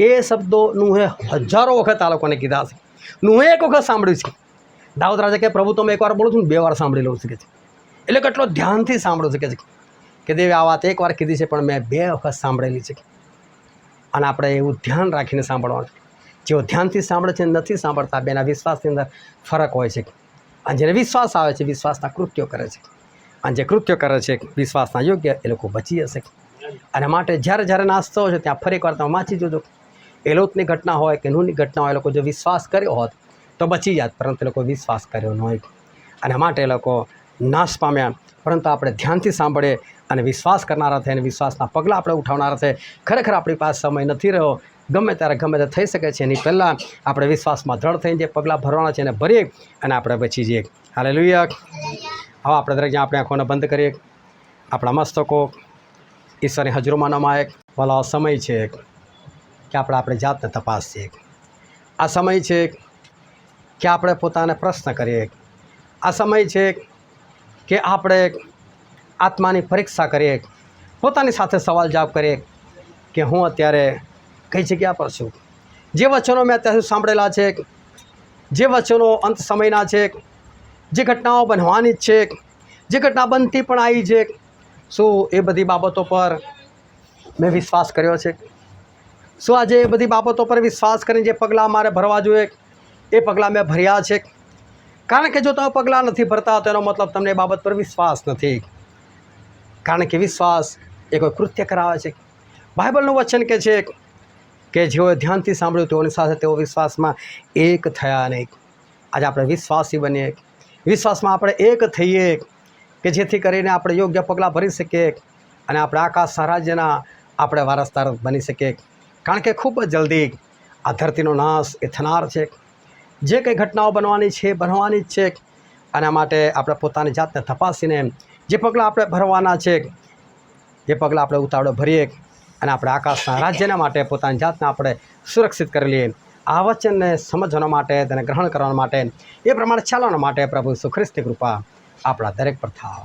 એ શબ્દો નૂહે હજારો વખત આ લોકોને કીધા હશે. નૂહે એક વખત સાંભળ્યું છે. દાઉદ રાજા કે પ્રભુ તમે એકવાર બોલું છું ને 2 વાર સાંભળી લઉં છું કે છે. એટલે કેટલો ધ્યાનથી સાંભળું છે કે દેવે આ વાત એક વાર કીધી છે પણ મેં 2 વખત સાંભળેલી છે. અને આપણે એવું ધ્યાન રાખીને સાંભળવાનું. જેઓ ધ્યાનથી સાંભળે છે નથી સાંભળતા, બેના વિશ્વાસની અંદર ફરક હોય છે. અને જેને વિશ્વાસ આવે છે વિશ્વાસના કૃત્યો કરે છે, અને જે કૃત્યો કરે છે વિશ્વાસના યોગ્ય એ લોકો બચી જશે. અને માટે જ્યારે નાશ થયો છે ત્યાં ફરી એકવાર તમે વાંચી જોજો. એ લોટની ઘટના હોય કે નૂહની ઘટના હોય, એ લોકો જો વિશ્વાસ કર્યો હોત તો બચી જાત, પરંતુ એ લોકો વિશ્વાસ કર્યો ન હોય અને માટે એ લોકો નાશ પામ્યા. પરંતુ આપણે ધ્યાનથી સાંભળીએ અને વિશ્વાસ કરનારા થઈને વિશ્વાસના પગલાં આપણે ઉઠાવનારા છે. ખરેખર આપણી પાસે સમય નથી રહ્યો, ગમે ત્યારે ગમે તે થઈ શકે છે. એની પહેલાં આપણે વિશ્વાસમાં દ્રઢ થઈને જે પગલાં ભરવાના છે એને ભરીએ અને આપણે બચી જઈએ. હાલેલુયા. હવે આપણે દરેક આપણે આંખોને બંધ કરીએ, આપણા મસ્તકો ઈશ્વરની હજુરીમાં નમાય. ભલો સમય છે કે આપણે જાતને તપાસીએ. આ સમય છે કે આપણે પોતાને પ્રશ્ન કરીએ. આ સમય છે કે આપણે આત્માની પરીક્ષા કરીએ, પોતાની સાથે સવાલ જવાબ કરીએ કે હું અત્યારે કઈ જગ્યા પર છું. જે વચનો મેં અત્યાર સુધી સાંભળેલા છે, જે વચનો અંત સમયના છે, જે ઘટનાઓ બનવાની જ છે, જે ઘટના બનતી પણ આવી છે, શું એ બધી બાબતો પર મેં વિશ્વાસ કર્યો છે? શું આજે એ બધી બાબતો પર વિશ્વાસ કરીને જે પગલાં મારે ભરવા જોઈએ એ પગલાં મેં ભર્યા છે? કારણ કે જો તમે પગલાં નથી ભરતા તો એનો મતલબ તમને એ બાબત પર વિશ્વાસ નથી. કારણ કે વિશ્વાસ એ કોઈ કૃત્ય કરાવે છે. બાઇબલનું વચન કહે છે કે જેઓએ ધ્યાનથી સાંભળ્યું તેઓની સાથે તેઓ વિશ્વાસમાં એક થયા નહીં. આજે આપણે વિશ્વાસી બનીએ, વિશ્વાસમાં આપણે એક થઈએ કે જેથી કરીને આપણે યોગ્ય પગલાં ભરી શકીએ અને આપણે આકાશ રાજ્યના આપણે વારસદાર બની શકીએ. કારણ કે ખૂબ જ જલ્દી આ ધરતીનો નાશ એ થનાર છે. જે કંઈ ઘટનાઓ બનવાની છે બનવાની જ છે. આના માટે આપણે પોતાની જાતને તપાસીને જે પગલાં આપણે ભરવાના છે એ પગલાં આપણે ઉતાવળે ભરીએ અને આપણે આકાશના રાજ્યના માટે પોતાની જાતને આપણે સુરક્ષિત કરી લઈએ. આ વચનને સમજવા માટે, તેને ગ્રહણ કરવા માટે, એ પ્રમાણે ચાલવા માટે પ્રભુ ઈસુ ખ્રિસ્તની કૃપા આપણા દરેક પર થાવ.